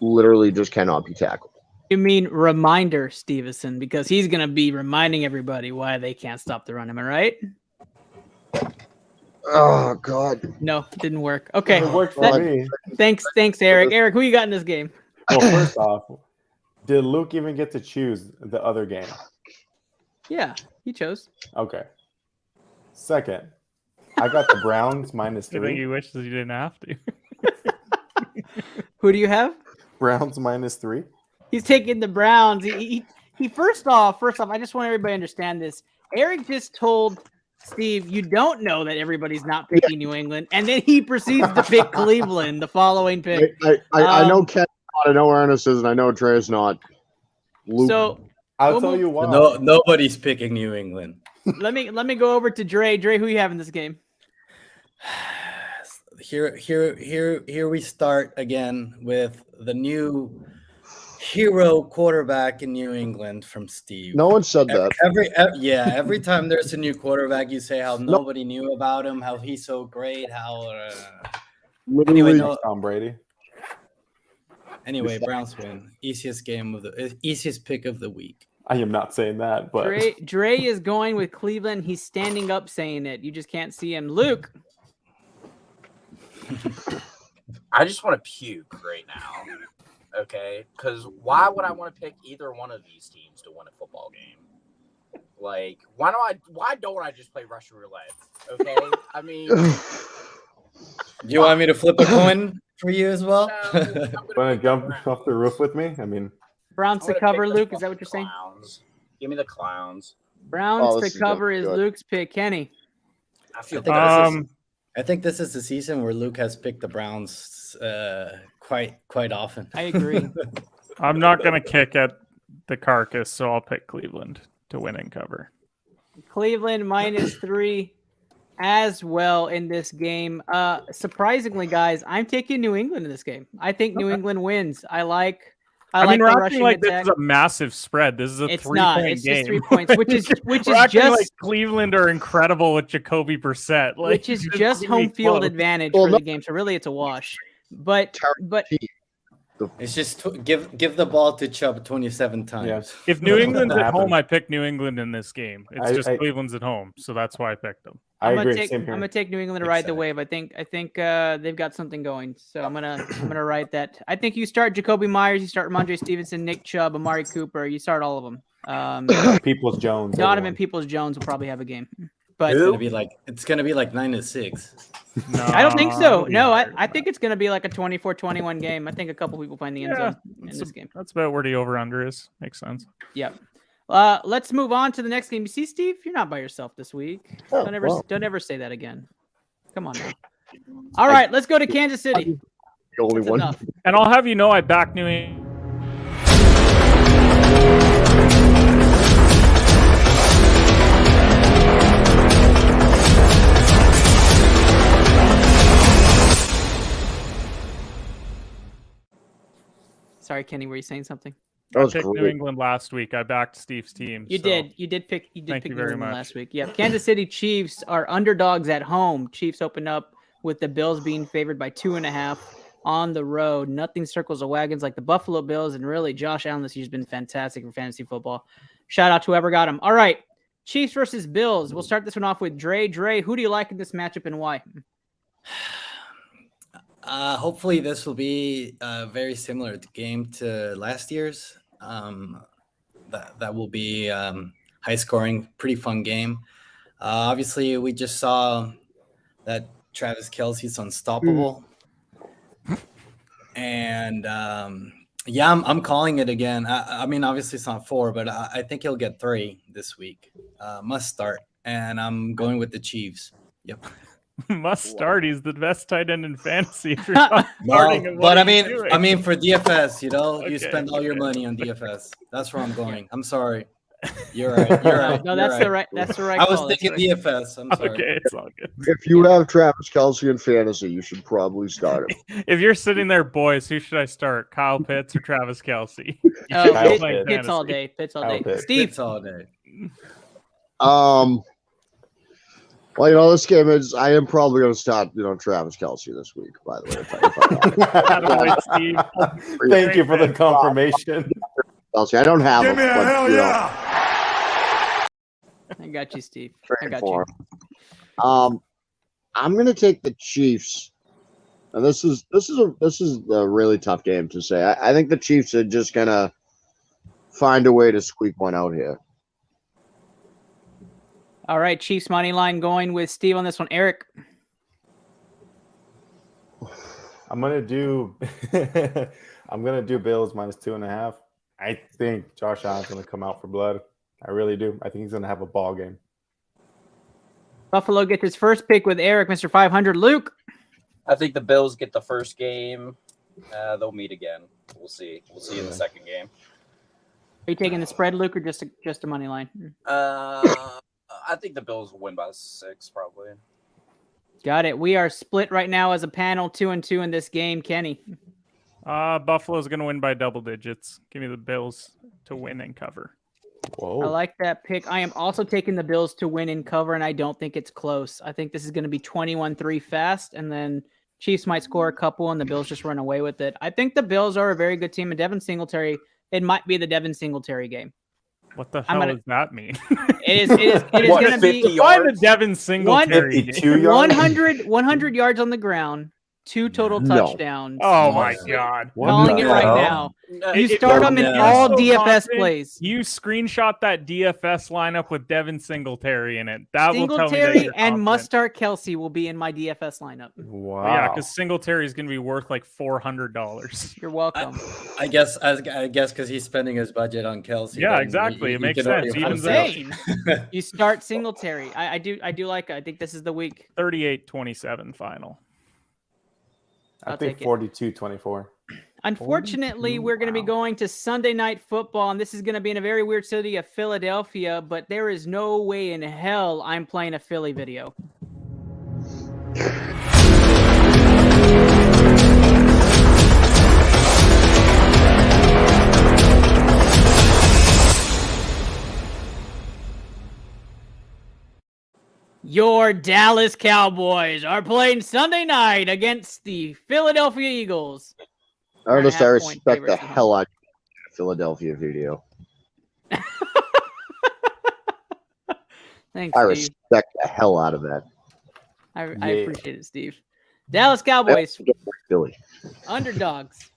literally just cannot be tackled. You mean Reminder Stevenson, because he's going to be reminding everybody why they can't stop the run. Am I right? Oh, God. No, didn't work. Okay. It worked for me. Thanks, Eric. Eric, who you got in this game? Well, first off, did Luke even get to choose the other game? Yeah, he chose. Okay. Second, I got the Browns -3. I think you wish that you didn't have to. Who do you have? Browns -3. He's taking the Browns. He first off, I just want everybody to understand this. Eric just told Steve, you don't know that everybody's not picking New England, and then he proceeds to pick Cleveland, the following pick. I know Ken, I know Ernest is, and I know Trey's not. Luke. So I'll tell you why. No, nobody's picking New England. Let me go over to Dre. Dre, who you have in this game? Here we start again with the new hero quarterback in New England from Steve. No one said that. Every time there's a new quarterback, you say how nobody knew about him, how he's so great, how Literally Tom Brady. Anyway, Browns win. Easiest pick of the week. I am not saying that, but Dre is going with Cleveland. He's standing up saying it. You just can't see him. Luke. I just want to puke right now. Okay? Because why would I want to pick either one of these teams to win a football game? Like, why don't I just play Russian roulette? Okay? I mean, you want me to flip a coin for you as well? Want to jump off the roof with me? I mean, Browns to cover, Luke. Is that what you're saying? Give me the Clowns. Browns to cover is Luke's pick. Kenny. I think this is the season where Luke has picked the Browns quite often. I agree. I'm not going to kick at the carcass, so I'll pick Cleveland to win and cover. Cleveland -3 as well in this game. Surprisingly, guys, I'm taking New England in this game. I think New England wins. I mean, we're the acting like this is a massive spread. This is a 3-point It's game. just 3 points, which is acting just like Cleveland are incredible with Jacoby Brissett, which is just home field advantage for the game. So really, it's a wash. But it's just give the ball to Chubb 27 times. Yeah. If New England's at home, I pick New England in this game. It's just Cleveland's at home, so that's why I picked them. I'm gonna take New England to ride the wave. I think they've got something going. So I'm gonna ride that. I think you start Jacoby Myers, you start Ramondre Stevenson, Nick Chubb, Amari Cooper. You start all of them. Peoples Jones. Donovan Peoples Jones will probably have a game. But it's gonna be like 9-6. No, I don't think so. No, I think it's gonna be like a 24-21 game. I think a couple people find the end zone in this game. That's about where the over/under is. Makes sense. Yep. Let's move on to the next game. You see, Steve, you're not by yourself this week. Don't ever say that again. Come on now. All right, let's go to Kansas City. The only one. Enough. And I'll have you know, I back New England. Sorry, Kenny, were you saying something? That I was picked New great. England last week. I backed Steve's team. You so did. You did pick thank you New very England much. last week. Yeah. Kansas City Chiefs are underdogs at home. Chiefs open up with the Bills being favored by 2.5 on the road. Nothing circles the wagons like the Buffalo Bills, and really Josh Allen this year's been fantastic for fantasy football. Shout out to whoever got him. All right. Chiefs versus Bills. We'll start this one off with Dre. Dre, who do you like in this matchup and why? Hopefully this will be very similar game to last year's. That will be high scoring, pretty fun game. Obviously, we just saw that Travis Kelce's unstoppable. And I'm calling it again. I mean, obviously it's not 4, but I think he'll get 3 this week. Must start. And I'm going with the Chiefs. Yep. Must start. He's the best tight end in fantasy. If you're not starting him, but what are you doing? I mean, for DFS, you Okay, spend all your money on DFS. That's where I'm going. I'm sorry. You're right. You're right. No, that's the right. That's the right. I was call. thinking DFS. I'm sorry. Okay, it's all good. If you have Travis Kelce in fantasy, you should probably start him. If you're sitting there, boys, who should I start? Kyle Pitts or Travis Kelce? Pitts all day. Pitts all day. Steve. Pitts all day. Well, this game is. I am probably going to start, Travis Kelce this week. By the way, Thank you for the confirmation. Kelce, I don't have him. Give me a hell yeah! I got you, Steve. I Trade got for you. him. I'm going to take the Chiefs. And this is a really tough game to say. I think the Chiefs are just going to find a way to squeak one out here. All right, Chiefs money line going with Steve on this one. Eric. I'm gonna do Bills minus 2.5. I think Josh Allen's gonna come out for blood. I really do. I think he's gonna have a ball game. Buffalo gets his first pick with Eric, Mr. 500. Luke. I think the Bills get the first game. They'll meet again. We'll see. We'll see in the second game. Are you taking the spread, Luke, or just a money line? I think the Bills will win by 6, probably. Got it. We are split right now as a panel, 2-2 in this game. Kenny. Buffalo's going to win by double digits. Give me the Bills to win and cover. Whoa. I like that pick. I am also taking the Bills to win and cover, and I don't think it's close. I think this is going to be 21-3 fast, and then Chiefs might score a couple, and the Bills just run away with it. I think the Bills are a very good team, and Devin Singletary, it might be the Devin Singletary game. What the hell does that mean? It is going to be find a Devin Singletary. 100 yards on the ground, 2 total touchdowns. Oh my God! Calling it right now. You start them in all DFS plays. You screenshot that DFS lineup with Devin Singletary in it. That will tell me that Singletary you're and confident. Must Start Kelce will be in my DFS lineup. Wow. Yeah, because Singletary is going to be worth like $400. You're welcome. I guess because he's spending his budget on Kelce. Yeah, then exactly. It you makes can sense. already- I'm Evens out. saying you start Singletary. I do like it. I think this is the week. 38-27 final. I I'll think take it. 42-24. Unfortunately, we're going to be going to Sunday Night Football, and this is going to be in a very weird city of Philadelphia, but there is no way in hell I'm playing a Philly video. Your Dallas Cowboys are playing Sunday night against the Philadelphia Eagles. I respect the favorites. hell out of the Philadelphia video. Thanks, I Steve. respect the hell out of that. I appreciate it, Steve. Dallas Cowboys, Philly. underdogs.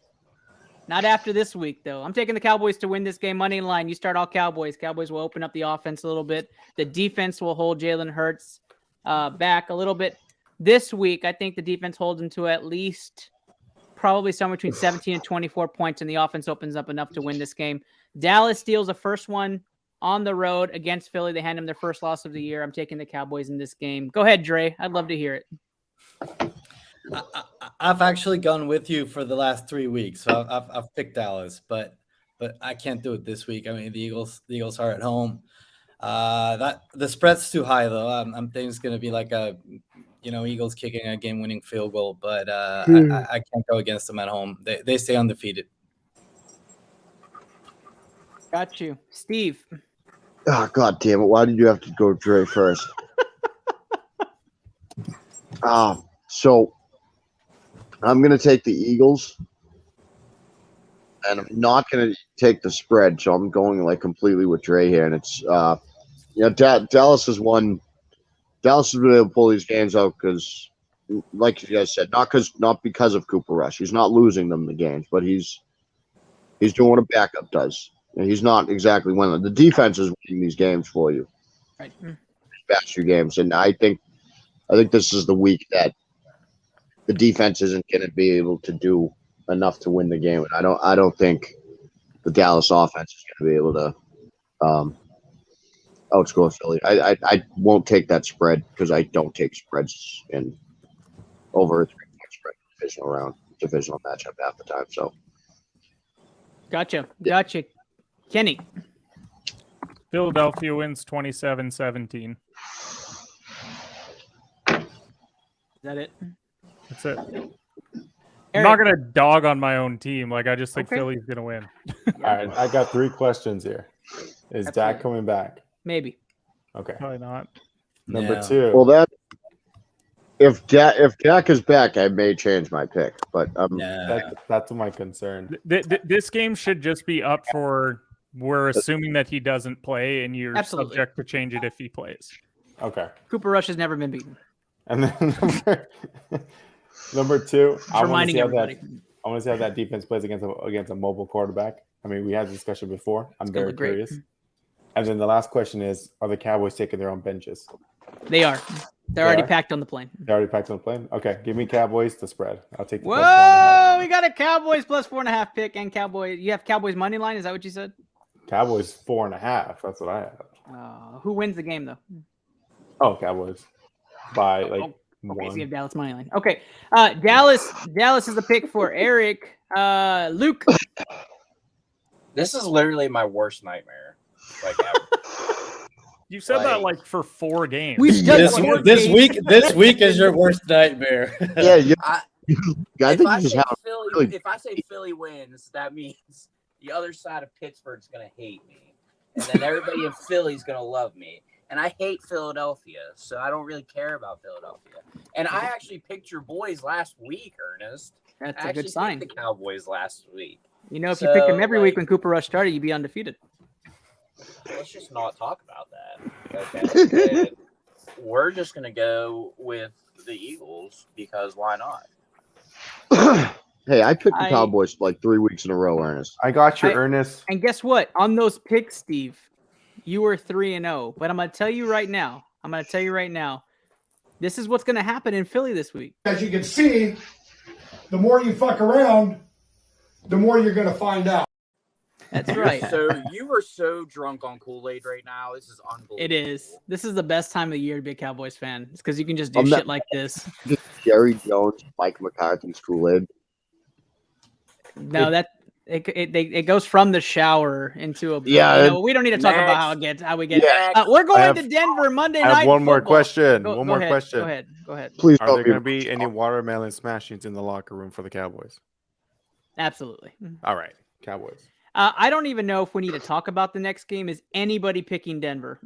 Not after this week, though. I'm taking the Cowboys to win this game. Money line. You start all Cowboys. Cowboys will open up the offense a little bit. The defense will hold Jalen Hurts back a little bit. This week, I think the defense holds him to at least probably somewhere between 17 and 24 points, and the offense opens up enough to win this game. Dallas steals the first one on the road against Philly. They hand them their first loss of the year. I'm taking the Cowboys in this game. Go ahead, Dre. I'd love to hear it. I've actually gone with you for the last 3 weeks. So I've picked Dallas, but I can't do it this week. I mean, the Eagles are at home. That the spread's too high though. I'm thinking it's going to be like a, Eagles kicking a game-winning field goal, but I can't go against them at home. They stay undefeated. Got you. Steve. Oh, God damn it. Why did you have to go Dre first? So I'm going to take the Eagles. And I'm not going to take the spread. So I'm going like completely with Dre here. And it's, Dallas has won. Dallas has been able to pull these games out because, like you guys said, not because of Cooper Rush. He's not losing them the games, but he's doing what a backup does. And he's not exactly winning. The defense is winning these games for you. Right. These past few games, and I think this is the week that the defense isn't going to be able to do enough to win the game. And I don't think the Dallas offense is going to be able to outscore Philly. I won't take that spread because I don't take spreads in over a 3-point spread divisional matchup half the time. So Gotcha. Kenny. Philadelphia wins 27-17. Is that it? That's it. Eric. I'm not going to dog on my own team. Like, I just think Philly's going to win. All right, I got 3 questions here. Is Dak coming back? Maybe. Okay. Probably not. Number 2. Well, if Dak is back, I may change my pick, but that's my concern. This game should just be up for. We're assuming that he doesn't play, and you're subject to change it if he plays. Okay. Cooper Rush has never been beaten. And then number 2, I want reminding to everybody. see how that defense plays against a mobile quarterback. I mean, we had a discussion before. I'm very curious. And then the last question is: are the Cowboys taking their own benches? They are. They're already packed on the plane. They're already packed on the plane. Okay, give me Cowboys to spread. I'll take the Whoa, we got a Cowboys plus 4.5 pick and Cowboys. You have Cowboys money line. Is that what you said? Cowboys 4.5. That's what I have. Who wins the game though? Oh, Cowboys by like okay, 1. so you have Dallas money line. Okay, Dallas is the pick for Eric. Luke. This is literally my worst nightmare. Like ever. You said that like for 4 games. This week is your worst nightmare. If I say Philly wins, that means the other side of Pittsburgh's gonna hate me, and then everybody in Philly's gonna love me. And I hate Philadelphia, so I don't really care about Philadelphia. And I actually picked your boys last week, Ernest. That's a good sign. The Cowboys last week. You know, if you picked them every week when Cooper Rush started, you'd be undefeated. Let's just not talk about that. Okay. We're just gonna go with the Eagles because why not? Hey, I picked the Cowboys like 3 weeks in a row, Ernest. I got you, Ernest. And guess what? On those picks, Steve, you were 3-0. But I'm gonna tell you right now. This is what's gonna happen in Philly this week. As you can see, the more you fuck around, the more you're gonna find out. That's right. So you were so drunk on Kool-Aid right now. This is unbelievable. It is. This is the best time of the year to be a Cowboys fan. It's because you can just do shit like this. Jerry Jones, Mike McCarthy's Kool-Aid. No, it goes from the shower into a we don't need to talk about how we get. Yeah. We're going to Denver Monday night. I have one more football. question. Go ahead. Please. Are there going to be any watermelon smashings in the locker room for the Cowboys? Absolutely. All right, Cowboys. I don't even know if we need to talk about the next game. Is anybody picking Denver?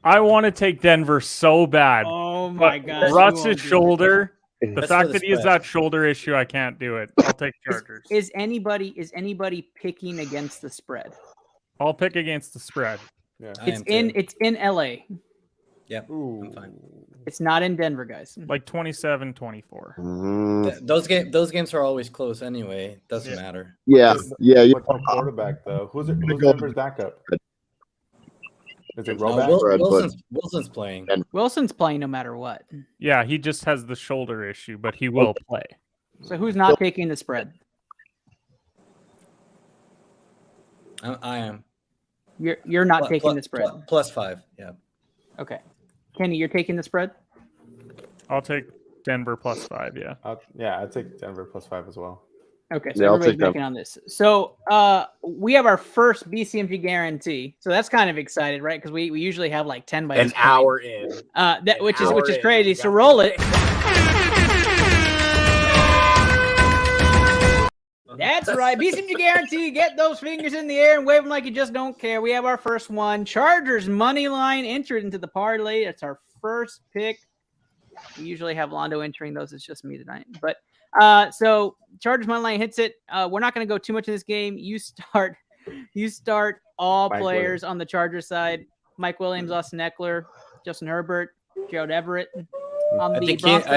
I want to take Denver so bad. Oh my God! Russ's shoulder. The fact that he has that shoulder issue, I can't do it. I'll take Chargers. Is anybody picking against the spread? I'll pick against the spread. Yeah. It's in LA. Yep. I'm fine. It's not in Denver, guys. Like 27-24. Those games are always close anyway. Doesn't matter. Yeah. What's the quarterback though? Who's Denver's backup? Is it Wilson's playing. Wilson's playing no matter what. Yeah, he just has the shoulder issue, but he will play. So who's not taking the spread? I am. You're not taking the spread. +5. Yeah. Okay. Kenny, you're taking the spread? I'll take Denver +5, yeah. I'd take Denver +5 as well. Okay, so everybody's making on this. So we have our first BCMG guarantee. So that's kind of excited, right? Because we usually have like 10 by an hour in. Which is crazy. So roll it. That's right. BCMG guarantee. Get those fingers in the air and wave them like you just don't care. We have our first one. Chargers money line entered into the parlay. It's our first pick. We usually have Londo entering those. It's just me tonight. But so Chargers money line hits it. We're not going to go too much in this game. You start all Mike players Williams. on the Chargers side. Mike Williams, Austin Eckler, Justin Herbert, Gerald Everett. I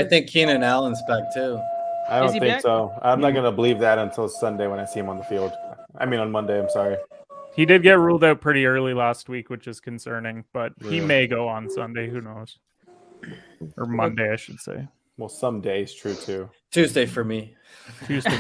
think Keenan Allen's back too. I Is don't he think back? so. I'm not gonna believe that until Sunday when I see him on the field. I mean on Monday. I'm sorry. He did get ruled out pretty early last week, which is concerning, but he Yeah. may go on Sunday. Who knows? Or Monday, I should say. Well, some days true too. Tuesday for me. Tuesday.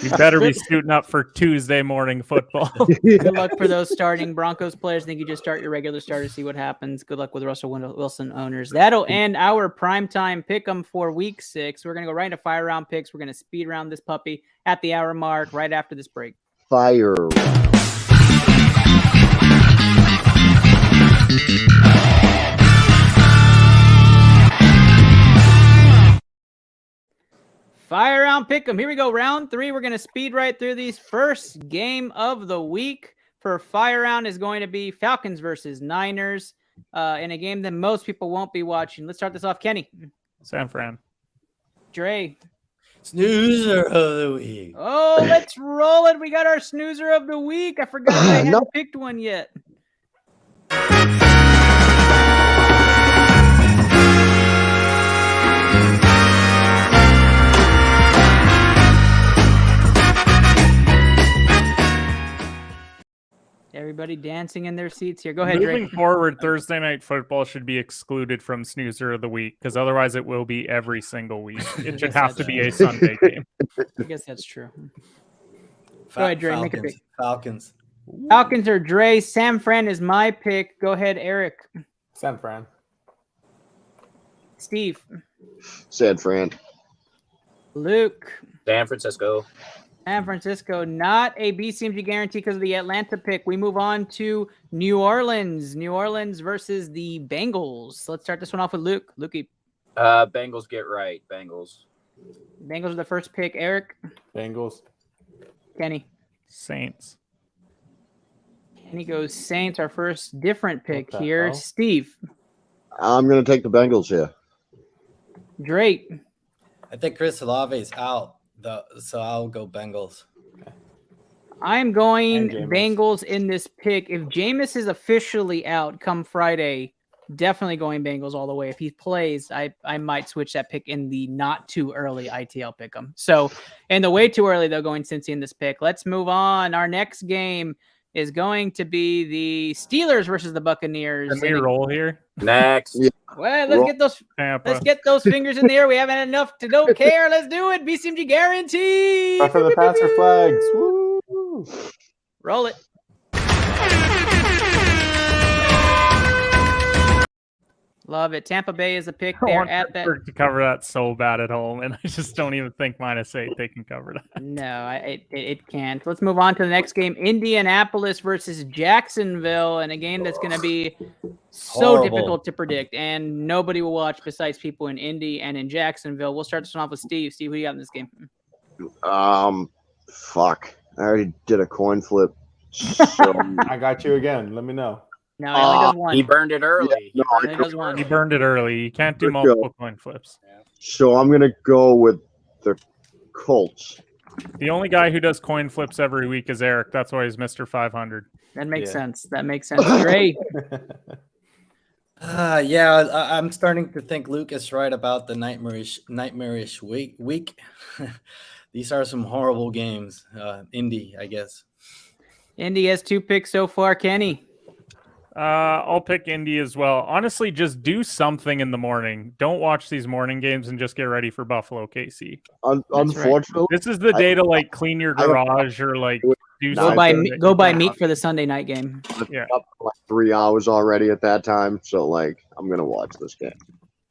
You better be suiting up for Tuesday morning football. Good luck for those starting Broncos players. I think you just start your regular starters, see what happens. Good luck with Russell Wilson owners. That'll end our primetime pick 'em for week 6. We're going to go right into fire round picks. We're going to speed round this puppy at the hour mark right after this break. Fire. Fire round pick 'em. Here we go. Round 3. We're going to speed right through these. First game of the week for fire round is going to be Falcons versus Niners in a game that most people won't be watching. Let's start this off. Kenny. San Fran. Dre. Snoozer of the week. Oh, let's roll it. We got our snoozer of the week. I forgot I hadn't picked one yet. Everybody dancing in their seats here. Go ahead, Moving Drake. forward, Thursday night football should be excluded from snoozer of the week because otherwise it will be every single week. It should have to be a Sunday game. I guess that's true. Go ahead, Dre. Make a pick. Falcons. Falcons or Dre. San Fran is my pick. Go ahead, Eric. San Fran. Steve. San Fran. Luke. San Francisco. San Francisco, not a BCMG guarantee because of the Atlanta pick. We move on to New Orleans. New Orleans versus the Bengals. Let's start this one off with Luke. Lukey. Bengals get right. Bengals. Bengals are the first pick. Eric. Bengals. Kenny. Saints. Kenny goes Saints, our first different pick What the here. hell? Steve. I'm gonna take the Bengals here. Drake. I think Chris Olave's out, so I'll go Bengals. I'm going And Jameis. Bengals in this pick. If Jameis is officially out come Friday, definitely going Bengals all the way. If he plays, I might switch that pick in the not too early ITL pick 'em. So in the way too early, they're going Cincy in this pick. Let's move on. Our next game is going to be the Steelers versus the Buccaneers. Can we roll here? Next. Yeah. Well, let's get those. Tampa. Let's get those fingers in the air. We haven't had enough to don't care. Let's do it. BCMG guarantee. Right for the Panther flags. Woo! Roll it. Love it. Tampa Bay is a pick I there want at that. Pittsburgh to cover that so bad at home, and I just don't even think -8 they can cover that. No, it can't. Let's move on to the next game. Indianapolis versus Jacksonville, and a game that's going to be so Horrible. difficult to predict, and nobody will watch besides people in Indy and in Jacksonville. We'll start this one off with Steve. Steve, who you got in this game? Fuck. I already did a coin flip. So, I got you again. Let me know. No, he only does one. He burned it early. no, He only does one. He burned it early. You can't do Good multiple go. coin flips. so I'm gonna go with the Colts. The only guy who does coin flips every week is Eric. That's why he's Mr. 500. That makes Yeah. sense. That makes sense. Great. Yeah, I'm starting to think Luke is right about the nightmarish week. These are some horrible games. Indy, I guess. Indy has 2 picks so far. Kenny. I'll pick Indy as well. Honestly, just do something in the morning. Don't watch these morning games and just get ready for Buffalo KC. Unfortunately, This is the day to like clean your garage or like do Go something. buy meat for the Sunday night game. Yeah. up for like 3 hours already at that time. So like, I'm gonna watch this game.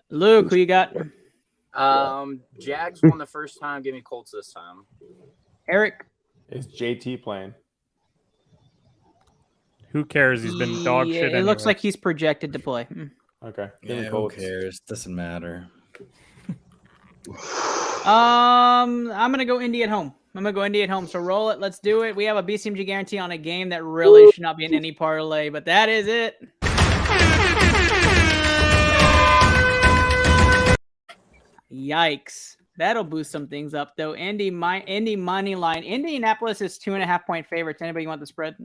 Luke, who you got? Jags won the first time. Give me Colts this time. Eric. Is JT playing? Who cares? He's been dog Yeah, shit. it looks anyway. like he's projected to play. Okay. Give me Yeah, who Colts. cares? Doesn't matter. I'm gonna go Indy at home. I'm gonna go Indy at home. So roll it. Let's do it. We have a BCMG guarantee on a game that really should not be in any parlay, but that is it. Yikes. That'll boost some things up though. Indy money line. Indianapolis is 2.5-point favorites. Anybody want the spread?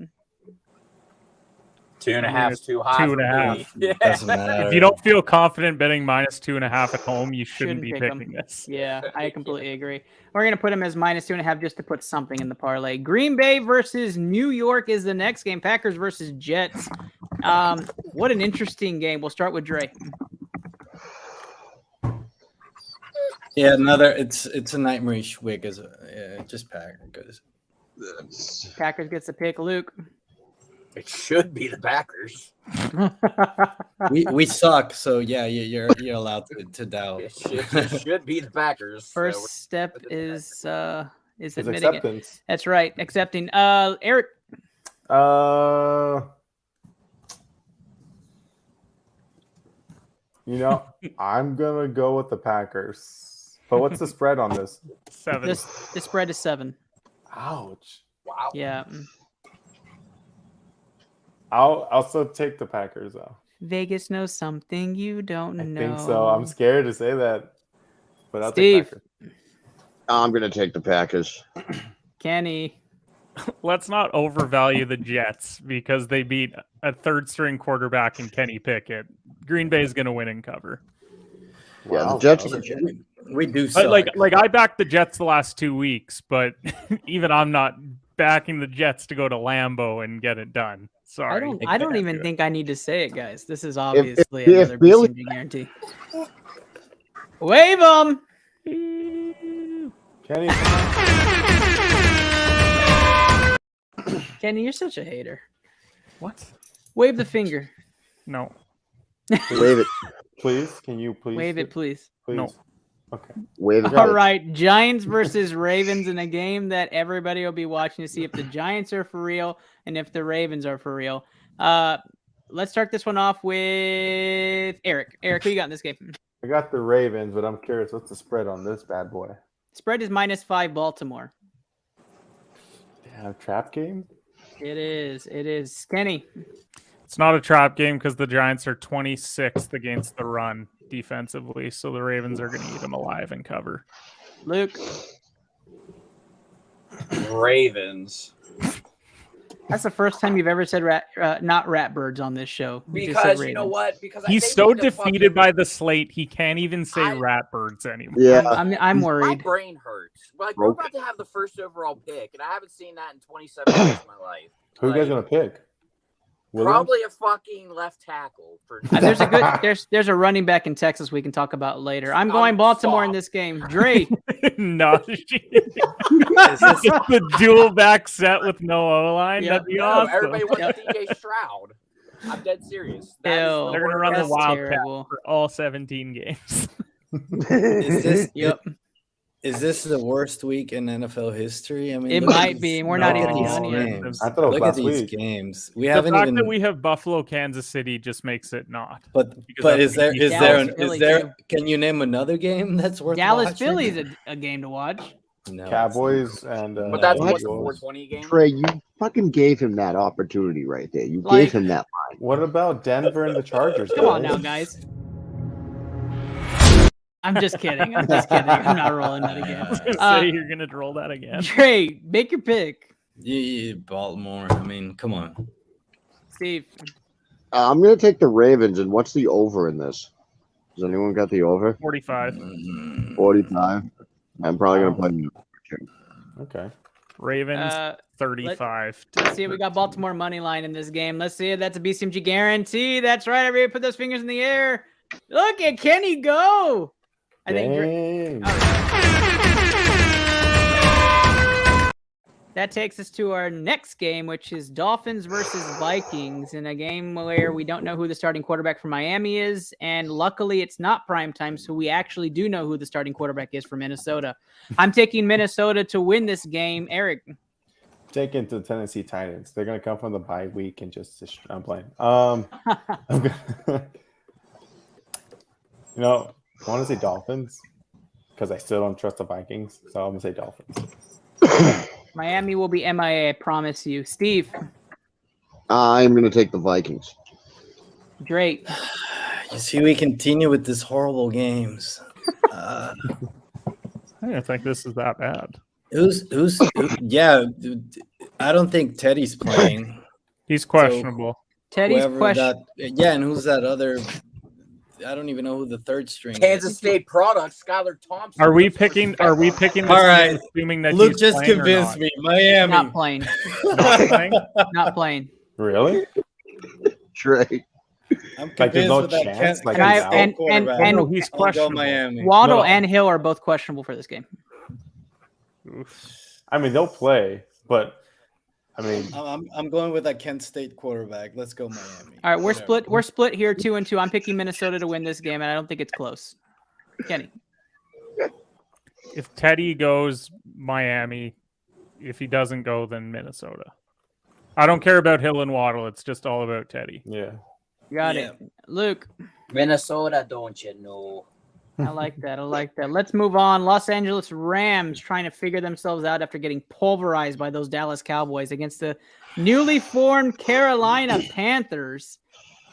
2.5 is too high. 2.5. Yeah. Doesn't matter. If you don't feel confident betting minus 2.5 at home, you shouldn't be pick picking 'em. this. Yeah, I completely agree. We're gonna put them as minus 2.5 just to put something in the parlay. Green Bay versus New York is the next game. Packers versus Jets. What an interesting game. We'll start with Dre. Yeah, another. It's a nightmarish week as just Packers. Packers gets the pick. Luke. It should be the Packers. we suck, so yeah, you're allowed to doubt. It should be the Packers. First step is admitting acceptance. it. That's right, accepting. Eric. I'm gonna go with the Packers. But what's the spread on this? 7. The spread is 7. Ouch. Wow. Yeah. I'll also take the Packers though. Vegas knows something you don't know. I think so. I'm scared to say that, but I'll Steve. take Packers. I'm gonna take the Packers. Kenny. Let's not overvalue the Jets because they beat a third-string quarterback in Kenny Pickett. Green Bay is going to win and cover. Yeah, the Jets. We do. But like I backed the Jets the last 2 weeks, but even I'm not backing the Jets to go to Lambeau and get it done. Sorry. I don't even think I need to say it, guys. This is obviously if another Billy- BCMG guarantee. Wave them. Kenny, Kenny, you're such a hater. What? Wave the finger. No. Wave it. please. Can you please Wave it, please. Please. No. Okay. Wave it. All right, Giants versus Ravens in a game that everybody will be watching to see if the Giants are for real and if the Ravens are for real. Let's start this one off with Eric. Eric, who you got in this game? I got the Ravens, but I'm curious what's the spread on this bad boy? Spread is -5 Baltimore. Damn, trap game? It is. It is. Kenny. It's not a trap game because the Giants are 26th against the run defensively, so the Ravens are going to eat them alive and cover. Luke. Ravens. That's the first time you've ever said not Ratbirds on this show. Because you know what? Because he's so defeated by the slate, he can't even say Ratbirds anymore. Yeah, I'm worried. My brain hurts. Like we're about to have the first overall pick, and I haven't seen that in 27 years of my life. Who are you guys gonna pick? Williams? Probably a fucking left tackle. For There's a good there's a running back in Texas we can talk about later. I'm going Baltimore in this game. Dre. No, just the dual back set with no O-line. Yep. That'd be No, awesome. everybody wants DJ Stroud. I'm dead serious. That is Ew. They're going to run the That's Wildcat terrible. for all 17 games. Is this the worst week in NFL history? I mean, It look at might these- be. We're not look even at done these yet. games. I thought it was Look at last these week. games. We The haven't fact even. that we have Buffalo, Kansas City just makes it not. But Because that's is the there Philly, is there too. can you name another game that's worth Dallas watching? Philly's a game to watch. No, Cowboys and But that's Eagles. what the 420 game. Trey, you fucking gave him that opportunity right there. You Like- gave him that line. What about Denver and the Chargers? Come on guys? now, guys. I'm just kidding. I'm just kidding. I'm not rolling that again. I was going to say you're going to roll that again. Dre, make your pick. Yeah, Baltimore. I mean, come on. Steve. I'm gonna take the Ravens. And what's the over in this? Has anyone got the over? 45. 45. I'm probably gonna play the over too. Okay. Ravens, 35. Let's see. We got Baltimore money line in this game. Let's see. That's a BCMG guarantee. That's right. Everybody put those fingers in the air. Look at Kenny go. I think Dang. that takes us to our next game, which is Dolphins versus Vikings, in a game where we don't know who the starting quarterback for Miami is, and luckily it's not primetime, so we actually do know who the starting quarterback is for Minnesota. I'm taking Minnesota to win this game. Eric. Taking to the Tennessee Titans. They're gonna come from the bye week and just I'm playing. I'm gonna, I want to say Dolphins because I still don't trust the Vikings, so I'm gonna say Dolphins. Miami will be MIA, I promise you. Steve, I'm going to take the Vikings. Drake. You see, we continue with these horrible games. I don't think this is that bad. Yeah, I don't think Teddy's playing. He's questionable. So Teddy's questionable. Yeah, and who's that other? I don't even know who the third string Kansas is. State product, Skylar Thompson. Are we picking this All right. game assuming that Luke he's just playing convinced or me. Miami. Not playing. Not playing? Not playing. Really? Trey. I'm Like, there's convinced no with that chance. Like, And he's I- out? and- quarterback. No, he's I'll go questionable. Miami. Waddle No. and Hill are both questionable for this game. I mean, they'll play, but I mean, I'm going with that Kent State quarterback. Let's go Miami. All right, we're split. We're split here 2-2. I'm picking Minnesota to win this game, and I don't think it's close. Kenny. If Teddy goes, Miami. If he doesn't go, then Minnesota. I don't care about Hill and Waddle. It's just all about Teddy. yeah. Got it. Luke. Minnesota, don't you know? I like that. I like that. Let's move on. Los Angeles Rams trying to figure themselves out after getting pulverized by those Dallas Cowboys against the newly formed Carolina Panthers.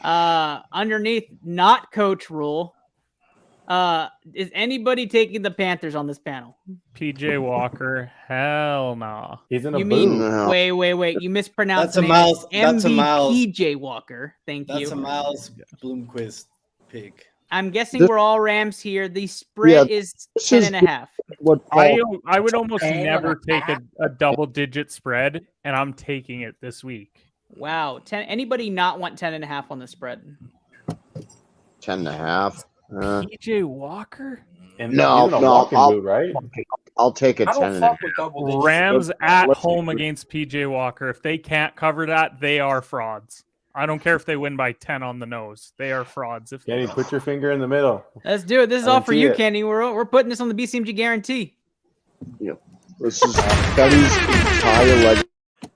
Underneath not coach rule. Is anybody taking the Panthers on this panel? PJ Walker, hell no. He's in a You boot. mean No. wait? You mispronounced That's a Miles. That's a Miles. PJ Walker. Thank That's you. a Miles Bloomquist pick. I'm guessing This- we're all Rams here. The spread is this 10.5. What I Paul, would almost And never a take half. a double-digit spread, and I'm taking it this week. Wow. 10. Anybody not want 10.5 on the spread? 10.5. PJ Walker? And No, he's in a no, walking I'll- boot, right? I'll take a I 10 don't and a half. fuck with double digits. Rams at let's- home against PJ Walker. If they can't cover that, they are frauds. I don't care if they win by 10 on the nose. They are frauds. If Kenny, put your finger in the middle. Let's do it. This is I all don't for see you, it. Kenny. We're putting this on the BCMG guarantee. This is Teddy's entire legend.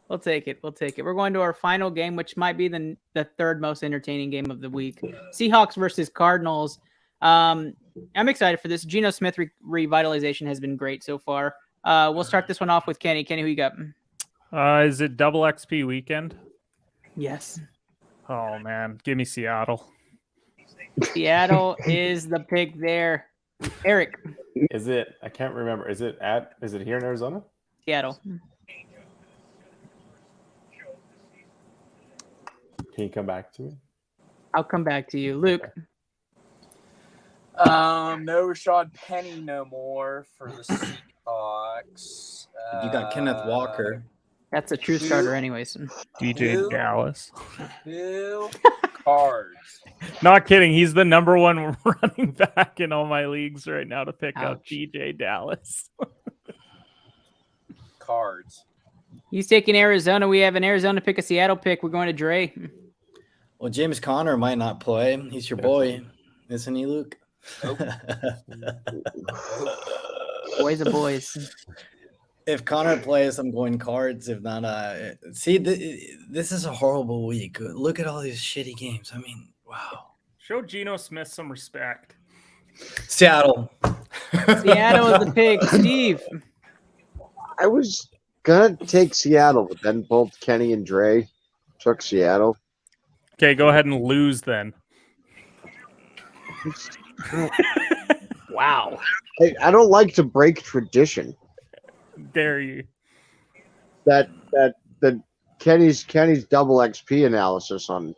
We'll take it. We'll take it. We're going to our final game, which might be the third most entertaining game of the week. Seahawks versus Cardinals. I'm excited for this. Geno Smith revitalization has been great so far. We'll start this one off with Kenny. Kenny, who you got? is it double XP weekend? Yes. Oh man, give me Seattle. Seattle is the pick there. Eric. Is it? I can't remember. Is it here in Arizona? Seattle. Can you come back to me? I'll come back to you. Luke. No Rashad Penny no more for the Seahawks. You got Kenneth Walker. That's a true starter anyways. DJ Who? Dallas. Two cards. Not kidding. He's the number one running back in all my leagues right now to pick up Ouch. DJ Dallas. Cards. He's taking Arizona. We have an Arizona pick, a Seattle pick. We're going to Dre. Well, James Conner might not play. He's your boy, isn't he, Luke? Boys are boys. If Connor plays, I'm going Cards. If not, see, this is a horrible week. Look at all these shitty games. I mean, wow. Show Geno Smith some respect. Seattle. Seattle is the pick. Steve. I was gonna take Seattle, but then both Kenny and Dre took Seattle. Okay, go ahead and lose then. Wow. Hey, I don't like to break tradition. Dare you? That Kenny's double XP analysis on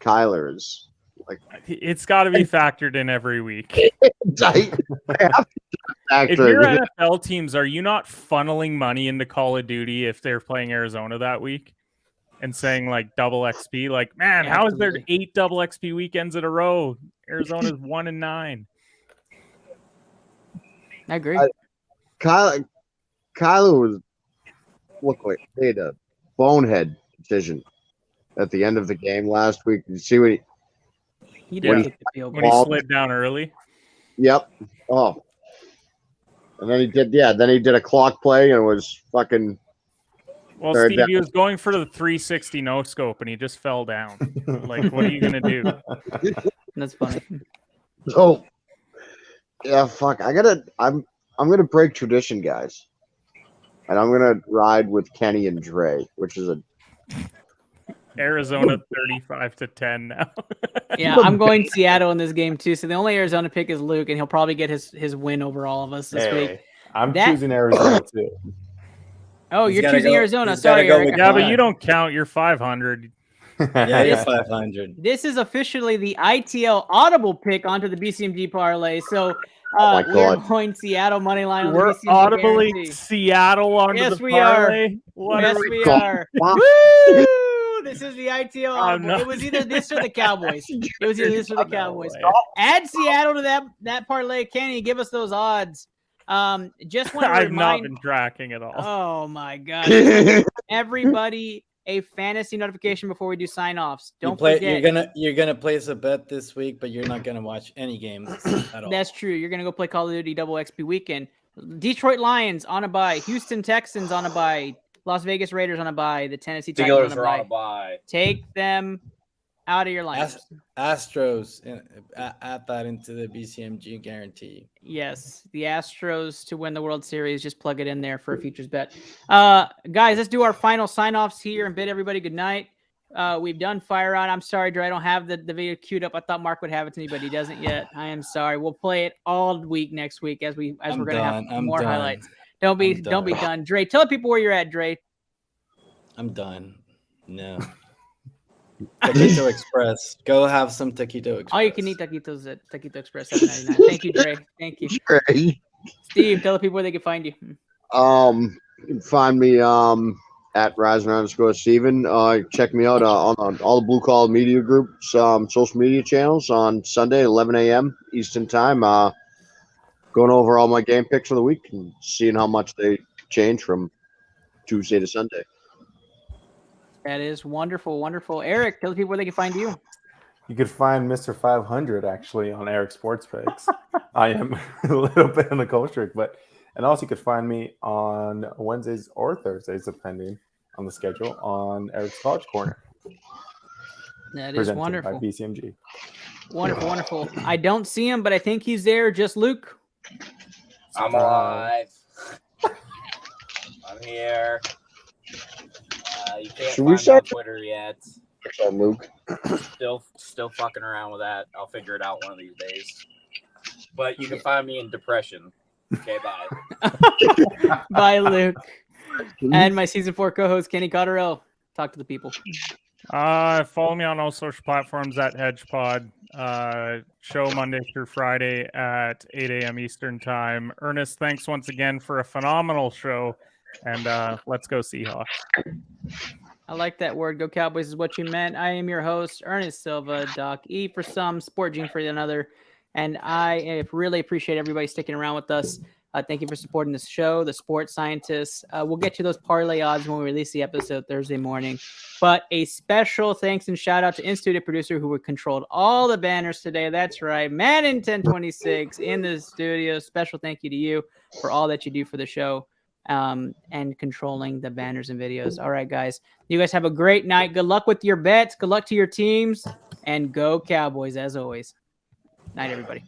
Kyler is like It's got to be factored in every week. I have to If factor your it in. NFL teams, are you not funneling money into Call of Duty if they're playing Arizona that week and saying like double XP? Like, man, Yeah, how is there absolutely. 8 double XP weekends in a row? Arizona's 1-9. I agree. Kyler was look like he made a bonehead decision at the end of the game last week. Did you see what He did kick the field When he goal. slid down early. Yep. Oh. And then he did a clock play and it was fucking Well, third Steve, down. he was going for the 360 no scope and he just fell down. Like, what are you gonna do? That's funny. So yeah, fuck. I'm gonna break tradition, guys. and I'm gonna ride with Kenny and Dre, which is a Arizona 35-10 now. Yeah, I'm going Seattle in this game too. So the only Arizona pick is Luke, and he'll probably get his win over all of us this week. I'm choosing Arizona too. Oh, He's you're gotta choosing go- Arizona. he's gotta Sorry, go Eric. with Yeah, but you don't count. You're 500. Yeah, you're 500. This is officially the ITL audible pick onto the BCMG parlay. So my we're God. going Seattle money line on We're the BCMG audibly guarantee. Seattle onto Yes, the we are. parlay. What Yes, are we God. are. Wow. Woo! This is the ITL I'm audible. not It was either this or the Cowboys. It was either this or the Cowboys. way. Add Seattle to that parlay. Kenny, give us those odds. Just want to I've not remind. been tracking at all. Oh my God! Everybody, a fantasy notification before we do sign offs. Don't forget. You're gonna place a bet this week, but you're not gonna watch any games at all. That's true. You're gonna go play Call of Duty Double XP weekend. Detroit Lions on a bye. Houston Texans on a bye. Las Vegas Raiders on a bye. The Tennessee Titans Steelers on are on a a bye. Take them out of your lineups. Astros add that into the BCMG guarantee. Yes, the Astros to win the World Series. Just plug it in there for a futures bet. Guys, let's do our final sign-offs here and bid everybody good night. We've done Fire Out. I'm sorry, Dre. I don't have the video queued up. I thought Mark would have it to me, but he doesn't yet. I am sorry. We'll play it all week next week as we're gonna have more highlights. Don't be done. Dre, tell the people where you're at, Dre. I'm done. No. Taquito Express. Go have some Taquito Express. All you can eat taquitos at Taquito Express $7.99. Thank you, Dre. Thank you. Dre. Steve, tell the people where they can find you. You can find me at Rising_Steven. Check me out on all the Blue Collar Media Group's social media channels on Sunday, 11 a.m. Eastern Time. Going over all my game picks for the week and seeing how much they change from Tuesday to Sunday. That is wonderful, wonderful. Eric, tell the people where they can find you. You could find Mr. 500 actually on Eric Sports Picks. I am a little bit in the cold streak, and also you could find me on Wednesdays or Thursdays, depending on the schedule, on Eric's College Corner. That is presented wonderful. by BCMG. Wonderful, wonderful. I don't see him, but I think he's there. Just Luke. I'm alive. I'm here. You can't Should we find me on start- Twitter yet. Luke. Still fucking around with that. I'll figure it out one of these days. But you can find me in depression. Okay, bye. Bye, Luke. And my season 4 co-host Kenny Cotterell. Talk to the people. Follow me on all social platforms at HedgePod. Show Monday through Friday at 8 a.m. Eastern Time. Ernest, thanks once again for a phenomenal show. And let's go Seahawks. I like that word. Go Cowboys is what you meant. I am your host, Ernest Silva, Doc E for some, Sport Gene for another. And I really appreciate everybody sticking around with us. Thank you for supporting this show, the Sports Scientists. We'll get to those parlay odds when we release the episode Thursday morning. But a special thanks and shout out to in-studio producer who controlled all the banners today. That's right, Madden 1026 in the studio. Special thank you to you for all that you do for the show and controlling the banners and videos. All right, guys. You guys have a great night. Good luck with your bets. Good luck to your teams. And go Cowboys, as always. Night, everybody.